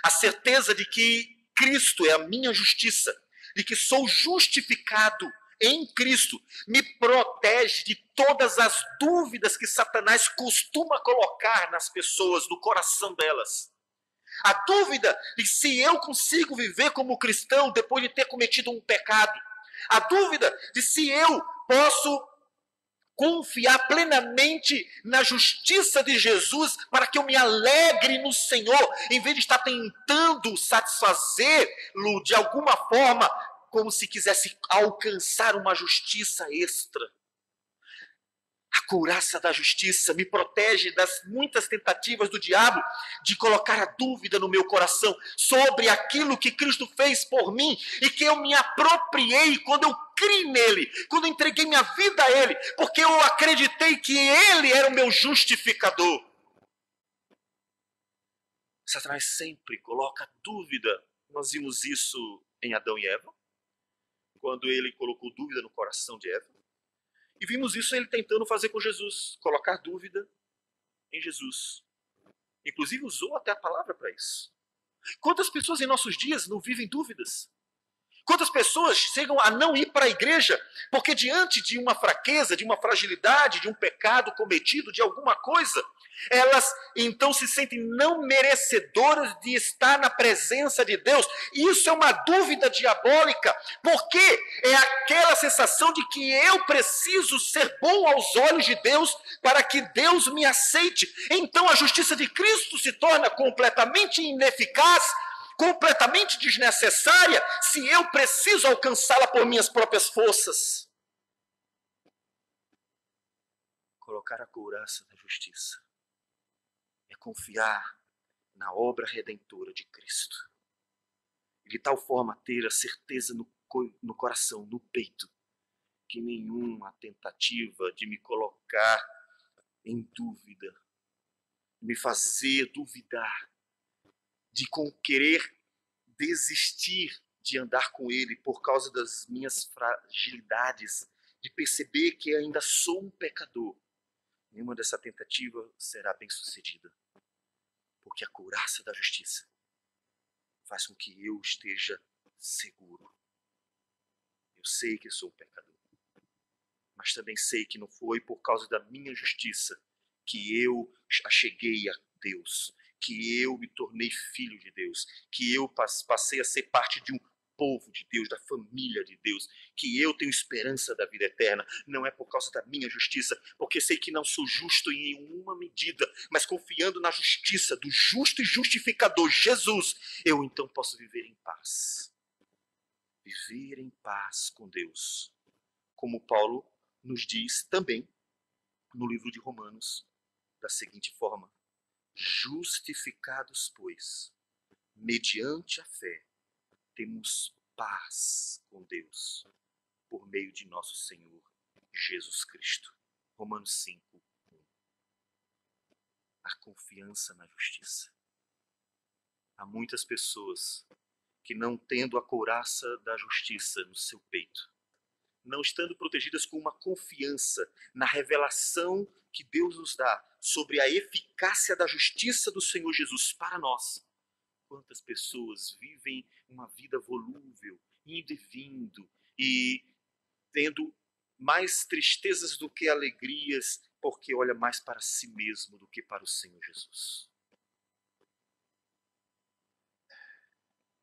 A certeza de que Cristo é a minha justiça, de que sou justificado em Cristo, me protege de todas as dúvidas que Satanás costuma colocar nas pessoas, no coração delas. A dúvida de se eu consigo viver como cristão depois de ter cometido um pecado. A dúvida de se eu posso confiar plenamente na justiça de Jesus para que eu me alegre no Senhor, em vez de estar tentando satisfazê-lo de alguma forma, como se quisesse alcançar uma justiça extra. A couraça da justiça me protege das muitas tentativas do diabo de colocar a dúvida no meu coração sobre aquilo que Cristo fez por mim e que eu me apropriei quando eu criei nele, quando eu entreguei minha vida a ele, porque eu acreditei que ele era o meu justificador. Satanás sempre coloca dúvida. Nós vimos isso em Adão e Eva, quando ele colocou dúvida no coração de Eva. E vimos isso ele tentando fazer com Jesus, colocar dúvida em Jesus. Inclusive usou até a palavra para isso. Quantas pessoas em nossos dias não vivem dúvidas? Quantas pessoas chegam a não ir para a igreja porque diante de uma fraqueza, de uma fragilidade, de um pecado cometido, de alguma coisa, elas então se sentem não merecedoras de estar na presença de Deus. Isso é uma dúvida diabólica, porque é aquela sensação de que eu preciso ser bom aos olhos de Deus para que Deus me aceite. Então a justiça de Cristo se torna completamente ineficaz, completamente desnecessária, se eu preciso alcançá-la por minhas próprias forças. Colocar a couraça da justiça é confiar na obra redentora de Cristo. E de tal forma ter a certeza no coração, no peito, que nenhuma tentativa de me colocar em dúvida, me fazer duvidar, de querer desistir de andar com Ele por causa das minhas fragilidades, de perceber que ainda sou um pecador, nenhuma dessa tentativa será bem sucedida, porque a couraça da justiça faz com que eu esteja seguro. Eu sei que sou um pecador, mas também sei que não foi por causa da minha justiça que eu acheguei a Deus, que eu me tornei filho de Deus, que eu passei a ser parte de um povo de Deus, da família de Deus, que eu tenho esperança da vida eterna. Não é por causa da minha justiça, porque sei que não sou justo em nenhuma medida, mas confiando na justiça do justo e justificador Jesus, eu então posso viver em paz. Viver em paz com Deus. Como Paulo nos diz também no livro de Romanos, da seguinte forma: justificados, pois, mediante a fé, temos paz com Deus, por meio de nosso Senhor Jesus Cristo. Romanos 5, 1. A confiança na justiça. Há muitas pessoas que, não tendo a couraça da justiça no seu peito, não estando protegidas com uma confiança na revelação que Deus nos dá sobre a eficácia da justiça do Senhor Jesus para nós. Quantas pessoas vivem uma vida volúvel, indo e vindo, e tendo mais tristezas do que alegrias, porque olha mais para si mesmo do que para o Senhor Jesus.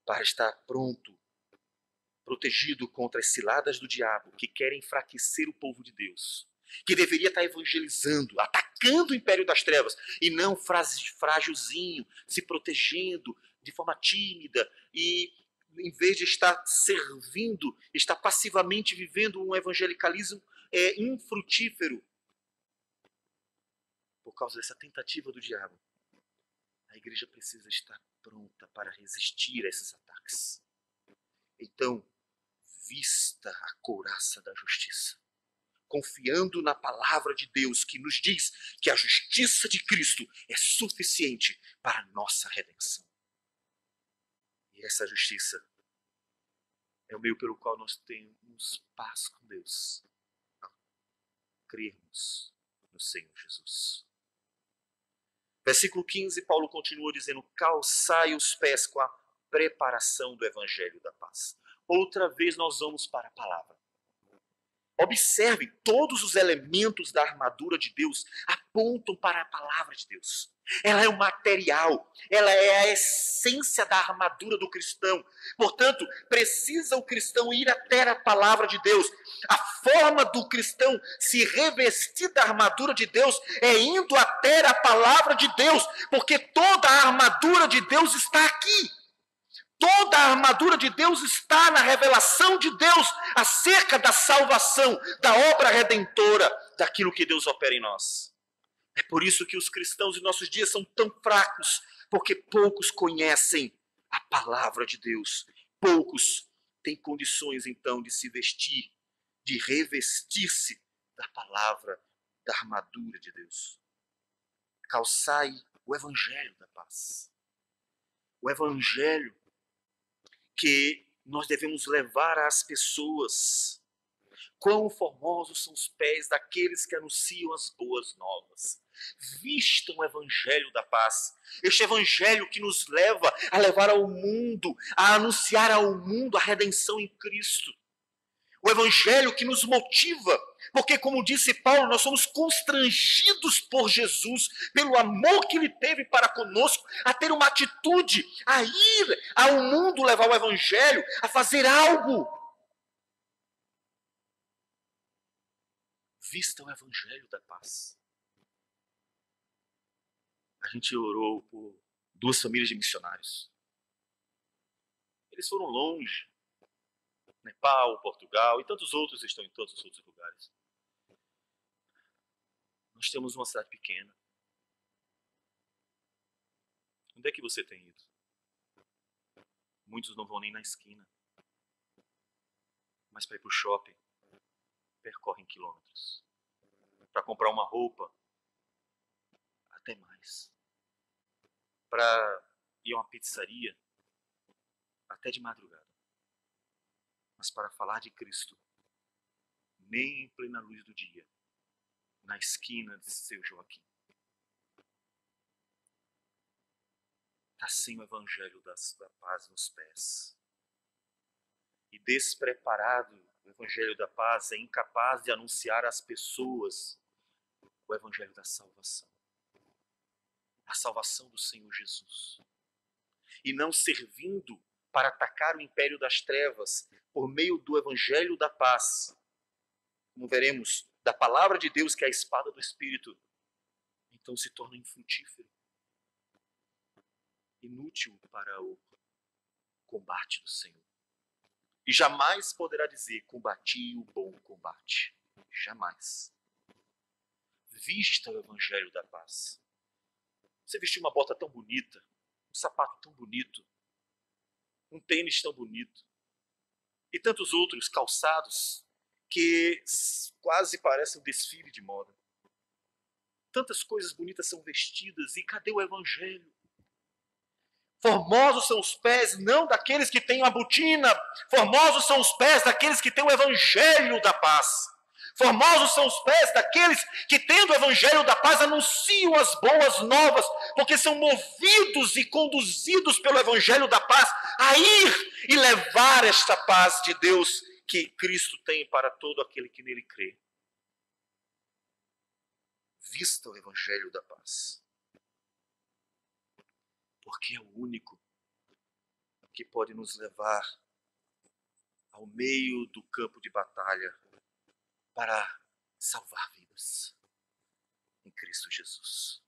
Para estar pronto, protegido contra as ciladas do diabo, que querem enfraquecer o povo de Deus, que deveria estar evangelizando, atacando o império das trevas, e não frágilzinho, se protegendo de forma tímida, e em vez de estar servindo, está passivamente vivendo um evangelicalismo infrutífero. Por causa dessa tentativa do diabo, a igreja precisa estar pronta para resistir a esses ataques. Então, vista a couraça da justiça, confiando na palavra de Deus que nos diz que a justiça de Cristo é suficiente para a nossa redenção. E essa justiça é o meio pelo qual nós temos paz com Deus, ao crermos no Senhor Jesus. Versículo 15, Paulo continua dizendo: calçai os pés com a preparação do evangelho da paz. Outra vez nós vamos para a palavra. Observe, todos os elementos da armadura de Deus apontam para a palavra de Deus. Ela é o material, ela é a essência da armadura do cristão. Portanto, precisa o cristão ir até a palavra de Deus. A forma do cristão se revestir da armadura de Deus é indo até a palavra de Deus, porque toda a armadura de Deus está aqui. Toda a armadura de Deus está na revelação de Deus acerca da salvação, da obra redentora, daquilo que Deus opera em nós. É por isso que os cristãos em nossos dias são tão fracos, porque poucos conhecem a palavra de Deus. Poucos têm condições, então, de se vestir, de revestir-se da palavra, da armadura de Deus. Calçai o evangelho da paz. O evangelho que nós devemos levar às pessoas. Quão formosos são os pés daqueles que anunciam as boas novas. Vistam o evangelho da paz. Este evangelho que nos leva a levar ao mundo, a anunciar ao mundo a redenção em Cristo. O evangelho que nos motiva, porque, como disse Paulo, nós somos constrangidos por Jesus, pelo amor que ele teve para conosco, a ter uma atitude, a ir ao mundo levar o evangelho, a fazer algo. Vista o evangelho da paz. A gente orou por 2 famílias de missionários. Eles foram longe. Nepal, Portugal e tantos outros estão em todos os outros lugares. Nós temos uma cidade pequena. Onde é que você tem ido? Muitos não vão nem na esquina. Mas para ir para o shopping, percorrem quilômetros. Para comprar uma roupa, até mais. Para ir a uma pizzaria, até de madrugada. Mas para falar de Cristo, nem em plena luz do dia, na esquina de seu Joaquim. Está sem o evangelho da paz nos pés. E despreparado, o evangelho da paz é incapaz de anunciar às pessoas o evangelho da salvação. A salvação do Senhor Jesus. E não servindo para atacar o império das trevas por meio do evangelho da paz, como veremos, da palavra de Deus, que é a espada do Espírito, então se torna infrutífero, inútil para o combate do Senhor. E jamais poderá dizer, combati o bom combate. Jamais. Vista o evangelho da paz. Você vestiu uma bota tão bonita, um sapato tão bonito, um tênis tão bonito, e tantos outros calçados que quase parecem um desfile de moda. Tantas coisas bonitas são vestidas, e cadê o evangelho? Formosos são os pés, não daqueles que têm uma botina. Formosos são os pés daqueles que têm o evangelho da paz. Formosos são os pés daqueles que, tendo o evangelho da paz, anunciam as boas novas, porque são movidos e conduzidos pelo evangelho da paz a ir e levar esta paz de Deus que Cristo tem para todo aquele que nele crê. Vista o evangelho da paz. Porque é o único que pode nos levar ao meio do campo de batalha para salvar vidas em Cristo Jesus.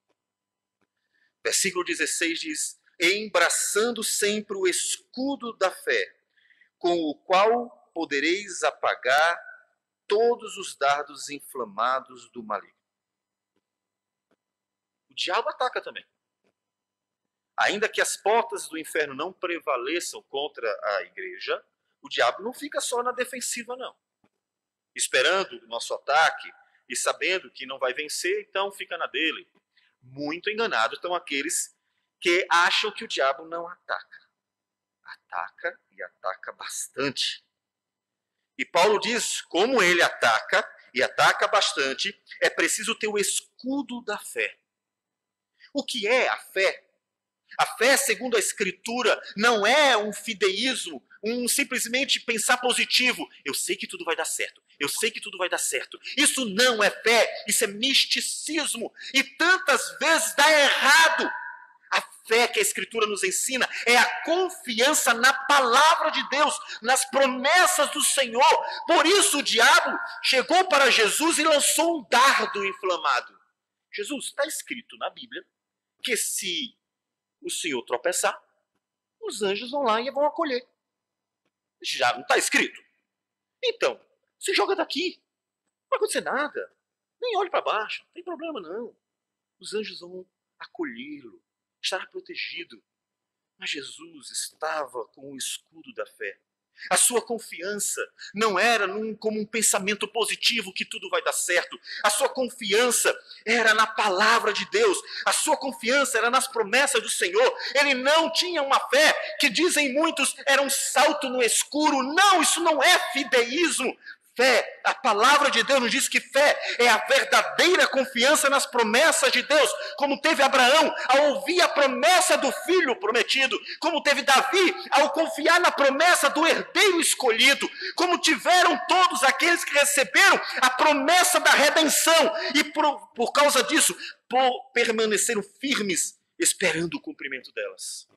Versículo 16 diz: embraçando sempre o escudo da fé, com o qual podereis apagar todos os dardos inflamados do maligno. O diabo ataca também. Ainda que as portas do inferno não prevaleçam contra a igreja, o diabo não fica só na defensiva, não. Esperando o nosso ataque e sabendo que não vai vencer, então fica na dele. Muito enganados estão aqueles que acham que o diabo não ataca. Ataca e ataca bastante. E Paulo diz, como ele ataca e ataca bastante, é preciso ter o escudo da fé. O que é a fé? A fé, segundo a Escritura, não é um fideísmo, simplesmente pensar positivo. Eu sei que tudo vai dar certo. Eu sei que tudo vai dar certo. Isso não é fé, isso é misticismo. E tantas vezes dá errado. A fé que a Escritura nos ensina é a confiança na palavra de Deus, nas promessas do Senhor. Por isso o diabo chegou para Jesus e lançou um dardo inflamado. Jesus, está escrito na Bíblia que se o Senhor tropeçar, os anjos vão lá e vão acolher. Já não está escrito? Então, se joga daqui. Não vai acontecer nada. Nem olhe para baixo. Não tem problema, não. Os anjos vão acolhê-lo. Estará protegido. Mas Jesus estava com o escudo da fé. A sua confiança não era como um pensamento positivo que tudo vai dar certo. A sua confiança era na palavra de Deus. A sua confiança era nas promessas do Senhor. Ele não tinha uma fé que dizem muitos era um salto no escuro. Não, isso não é fideísmo. Fé, a palavra de Deus nos diz que fé é a verdadeira confiança nas promessas de Deus, como teve Abraão ao ouvir a promessa do filho prometido, como teve Davi ao confiar na promessa do herdeiro escolhido, como tiveram todos aqueles que receberam a promessa da redenção e por causa disso permaneceram firmes esperando o cumprimento delas.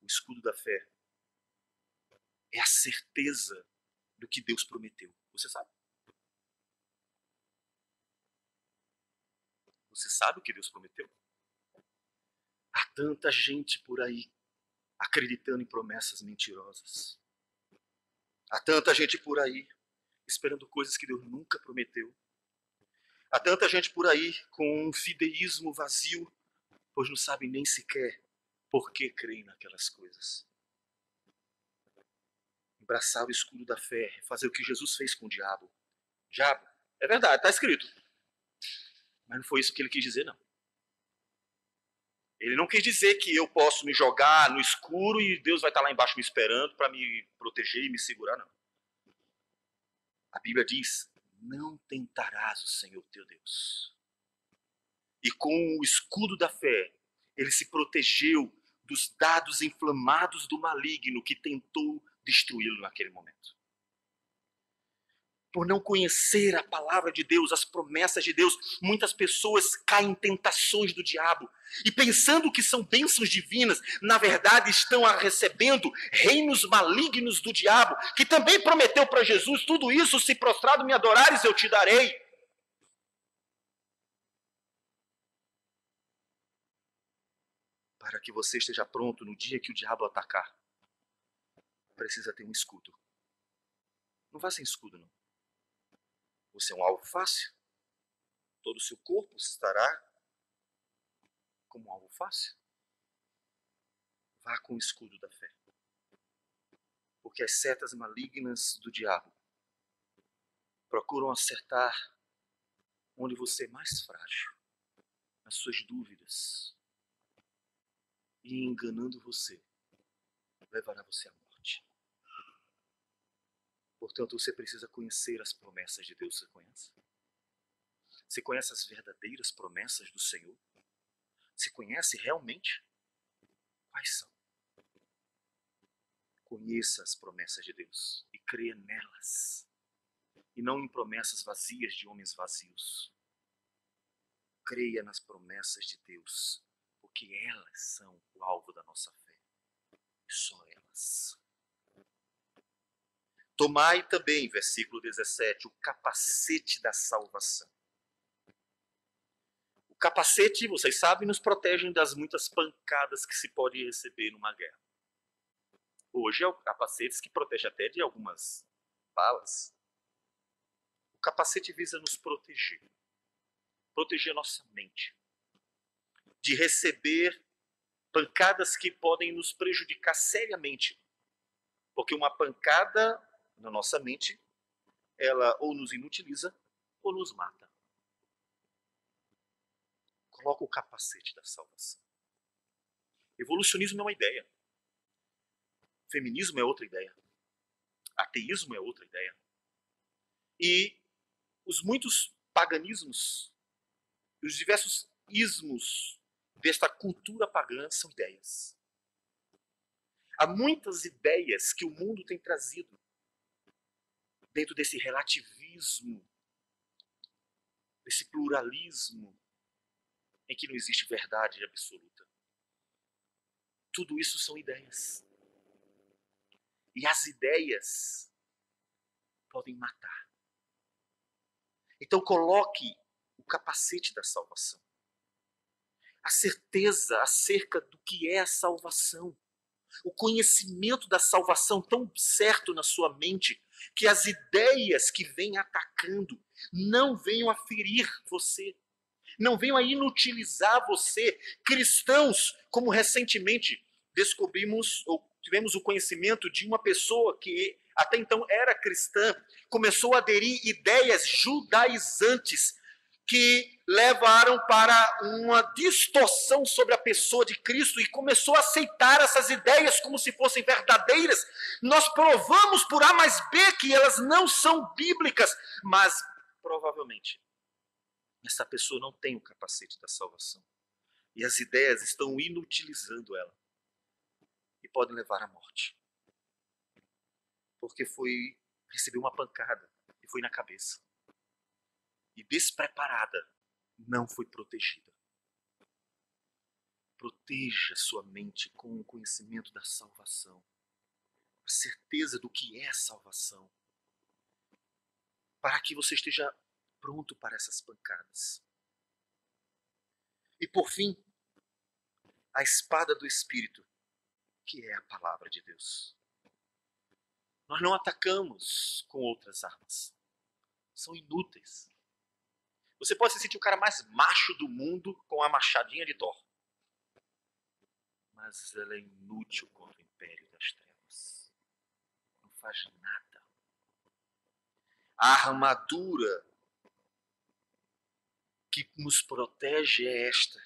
O escudo da fé é a certeza do que Deus prometeu. Você sabe? Você sabe o que Deus prometeu? Há tanta gente por aí acreditando em promessas mentirosas. Há tanta gente por aí esperando coisas que Deus nunca prometeu. Há tanta gente por aí com um fideísmo vazio, pois não sabem nem sequer por que creem naquelas coisas. abraçar o escudo da fé, fazer o que Jesus fez com o diabo. Diabo, é verdade, está escrito. Mas não foi isso que ele quis dizer, não. Ele não quis dizer que eu posso me jogar no escuro e Deus vai estar lá embaixo me esperando para me proteger e me segurar, não. A Bíblia diz, não tentarás o Senhor teu Deus. E com o escudo da fé, ele se protegeu dos dados inflamados do maligno que tentou destruí-lo naquele momento. Por não conhecer a palavra de Deus, as promessas de Deus, muitas pessoas caem em tentações do diabo. E pensando que são bênçãos divinas, na verdade estão recebendo reinos malignos do diabo, que também prometeu para Jesus, tudo isso, se prostrado me adorares, eu te darei. Para que você esteja pronto no dia que o diabo atacar, precisa ter um escudo. Não vá sem escudo, não. Você é um alvo fácil. Todo o seu corpo estará como um alvo fácil. Vá com o escudo da fé. Porque as setas malignas do diabo procuram acertar onde você é mais frágil, nas suas dúvidas. E enganando você, levará você à morte. Portanto, você precisa conhecer as promessas de Deus. Você conhece? Você conhece as verdadeiras promessas do Senhor? Você conhece realmente? Quais são? Conheça as promessas de Deus e creia nelas. E não em promessas vazias de homens vazios. Creia nas promessas de Deus, porque elas são o alvo da nossa fé. E só elas. Tomai também, versículo 17, o capacete da salvação. O capacete, vocês sabem, nos protege das muitas pancadas que se pode receber numa guerra. Hoje é o capacete que protege até de algumas balas. O capacete visa nos proteger. Proteger a nossa mente. De receber pancadas que podem nos prejudicar seriamente. Porque uma pancada na nossa mente, ela ou nos inutiliza ou nos mata. Coloca o capacete da salvação. Evolucionismo é uma ideia. Feminismo é outra ideia. Ateísmo é outra ideia. E os muitos paganismos, os diversos ismos desta cultura pagã são ideias. Há muitas ideias que o mundo tem trazido dentro desse relativismo, desse pluralismo, em que não existe verdade absoluta. Tudo isso são ideias. E as ideias podem matar. Então coloque o capacete da salvação. A certeza acerca do que é a salvação. O conhecimento da salvação tão certo na sua mente que as ideias que vêm atacando não venham a ferir você. Não venham a inutilizar você. Cristãos, como recentemente descobrimos ou tivemos o conhecimento de uma pessoa que até então era cristã, começou a aderir ideias judaizantes que levaram para uma distorção sobre a pessoa de Cristo e começou a aceitar essas ideias como se fossem verdadeiras. Nós provamos por A mais B que elas não são bíblicas, mas provavelmente essa pessoa não tem o capacete da salvação. E as ideias estão inutilizando ela. E podem levar à morte. Porque recebeu uma pancada e foi na cabeça. E despreparada, não foi protegida. Proteja sua mente com o conhecimento da salvação. A certeza do que é a salvação. Para que você esteja pronto para essas pancadas. E por fim, a espada do Espírito, que é a palavra de Deus. Nós não atacamos com outras armas. São inúteis. Você pode se sentir o cara mais macho do mundo com a machadinha de Thor. Mas ela é inútil contra o império das trevas. Não faz nada. A armadura que nos protege é esta.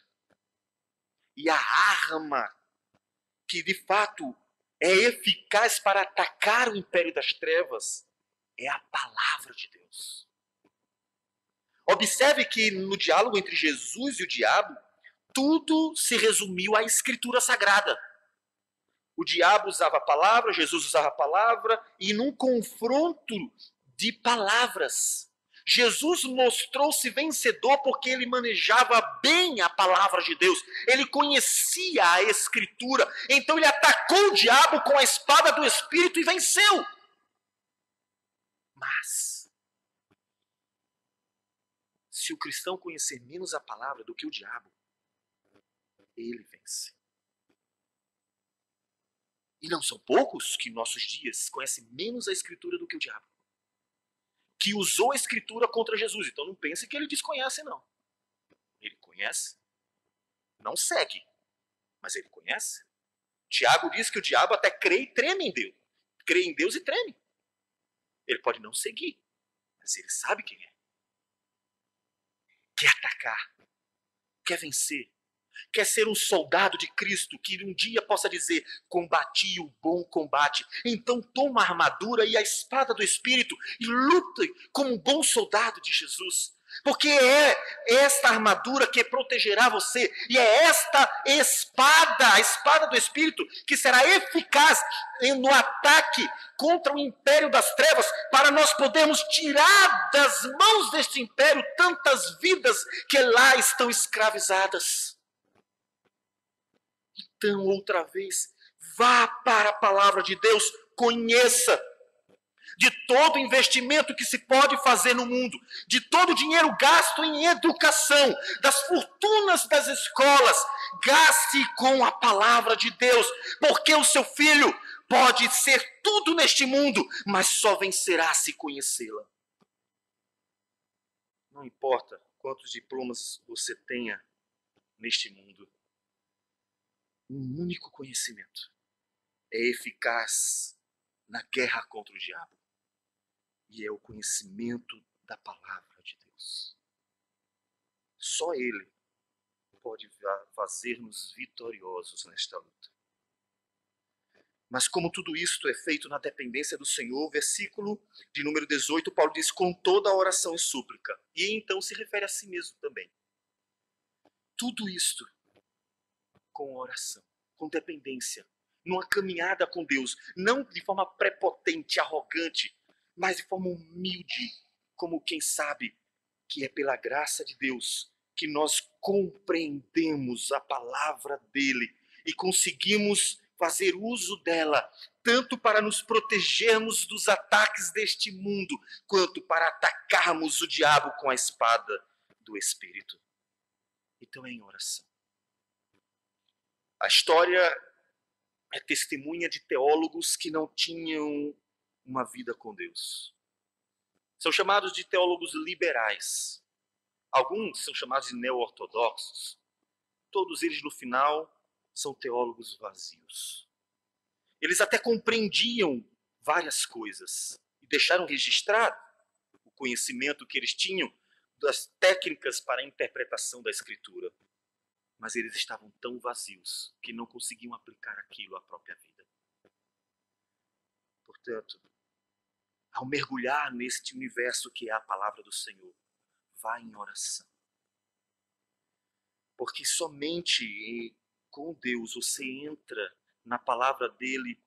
E a arma que de fato é eficaz para atacar o império das trevas é a palavra de Deus. Observe que no diálogo entre Jesus e o diabo, tudo se resumiu à Escritura Sagrada. O diabo usava a palavra, Jesus usava a palavra, e num confronto de palavras, Jesus mostrou-se vencedor porque ele manejava bem a palavra de Deus. Ele conhecia a Escritura. Então ele atacou o diabo com a espada do Espírito e venceu. Mas, se o cristão conhecer menos a palavra do que o diabo, ele vence. E não são poucos que em nossos dias conhecem menos a Escritura do que o diabo. Que usou a Escritura contra Jesus. Então não pense que ele desconhece, não. Ele conhece, não segue, mas ele conhece. Tiago diz que o diabo até crê e treme em Deus. Crê em Deus e treme. Ele pode não seguir, mas ele sabe quem é. Quer atacar, quer vencer, quer ser um soldado de Cristo que um dia possa dizer: combati o bom combate. Então toma a armadura e a espada do Espírito e lute como um bom soldado de Jesus. Porque é esta armadura que protegerá você. E é esta espada, a espada do Espírito, que será eficaz no ataque contra o império das trevas, para nós podermos tirar das mãos deste império tantas vidas que lá estão escravizadas. Então, outra vez, vá para a palavra de Deus, conheça de todo investimento que se pode fazer no mundo, de todo o dinheiro gasto em educação, das fortunas das escolas, gaste com a palavra de Deus, porque o seu filho pode ser tudo neste mundo, mas só vencerá se conhecê-la. Não importa quantos diplomas você tenha neste mundo, um único conhecimento é eficaz na guerra contra o diabo. E é o conhecimento da palavra de Deus. Só Ele pode fazer-nos vitoriosos nesta luta. Mas como tudo isto é feito na dependência do Senhor, versículo de número 18, Paulo diz: com toda a oração e súplica. E então se refere a si mesmo também. Tudo isto com oração, com dependência, numa caminhada com Deus, não de forma prepotente, arrogante, mas de forma humilde, como quem sabe que é pela graça de Deus que nós compreendemos a palavra dele e conseguimos fazer uso dela, tanto para nos protegermos dos ataques deste mundo, quanto para atacarmos o diabo com a espada do Espírito. Então é em oração. A história é testemunha de teólogos que não tinham uma vida com Deus. São chamados de teólogos liberais. Alguns são chamados de neo-ortodoxos. Todos eles, no final, são teólogos vazios. Eles até compreendiam várias coisas e deixaram registrado o conhecimento que eles tinham das técnicas para a interpretação da Escritura. Mas eles estavam tão vazios que não conseguiam aplicar aquilo à própria vida. Portanto, ao mergulhar neste universo que é a palavra do Senhor, vá em oração. Porque somente com Deus você entra na palavra dele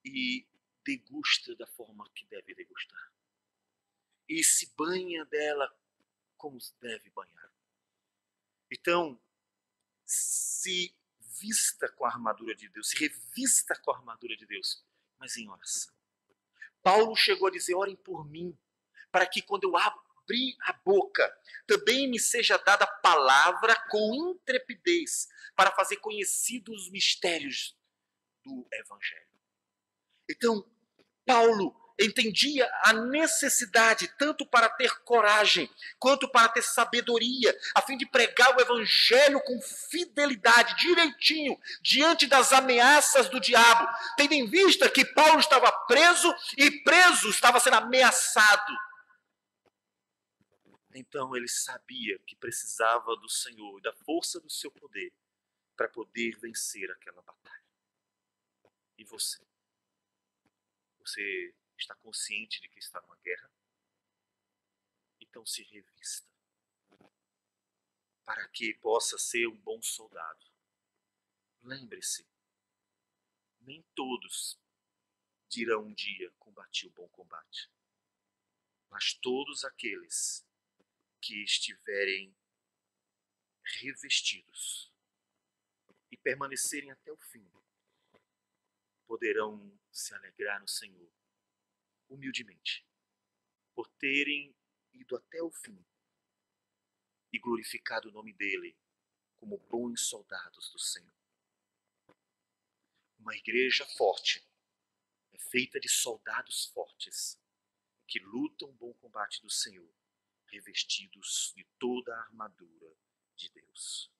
e degusta da forma que deve degustar. E se banha dela como deve banhar. Então, se vista com a armadura de Deus, se revista com a armadura de Deus, mas em oração. Paulo chegou a dizer: orem por mim, para que quando eu abrir a boca, também me seja dada a palavra com intrepidez, para fazer conhecidos os mistérios do Evangelho. Então, Paulo entendia a necessidade tanto para ter coragem, quanto para ter sabedoria, a fim de pregar o evangelho com fidelidade, direitinho, diante das ameaças do diabo, tendo em vista que Paulo estava preso e preso estava sendo ameaçado. Então ele sabia que precisava do Senhor e da força do seu poder para poder vencer aquela batalha. E você? Você está consciente de que está numa guerra? Então se revista para que possa ser um bom soldado. Lembre-se, nem todos dirão um dia: combati o bom combate. Mas todos aqueles que estiverem revestidos e permanecerem até o fim, poderão se alegrar no Senhor, humildemente, por terem ido até o fim e glorificado o nome dele como bons soldados do Senhor. Uma igreja forte é feita de soldados fortes que lutam o bom combate do Senhor, revestidos de toda a armadura de Deus.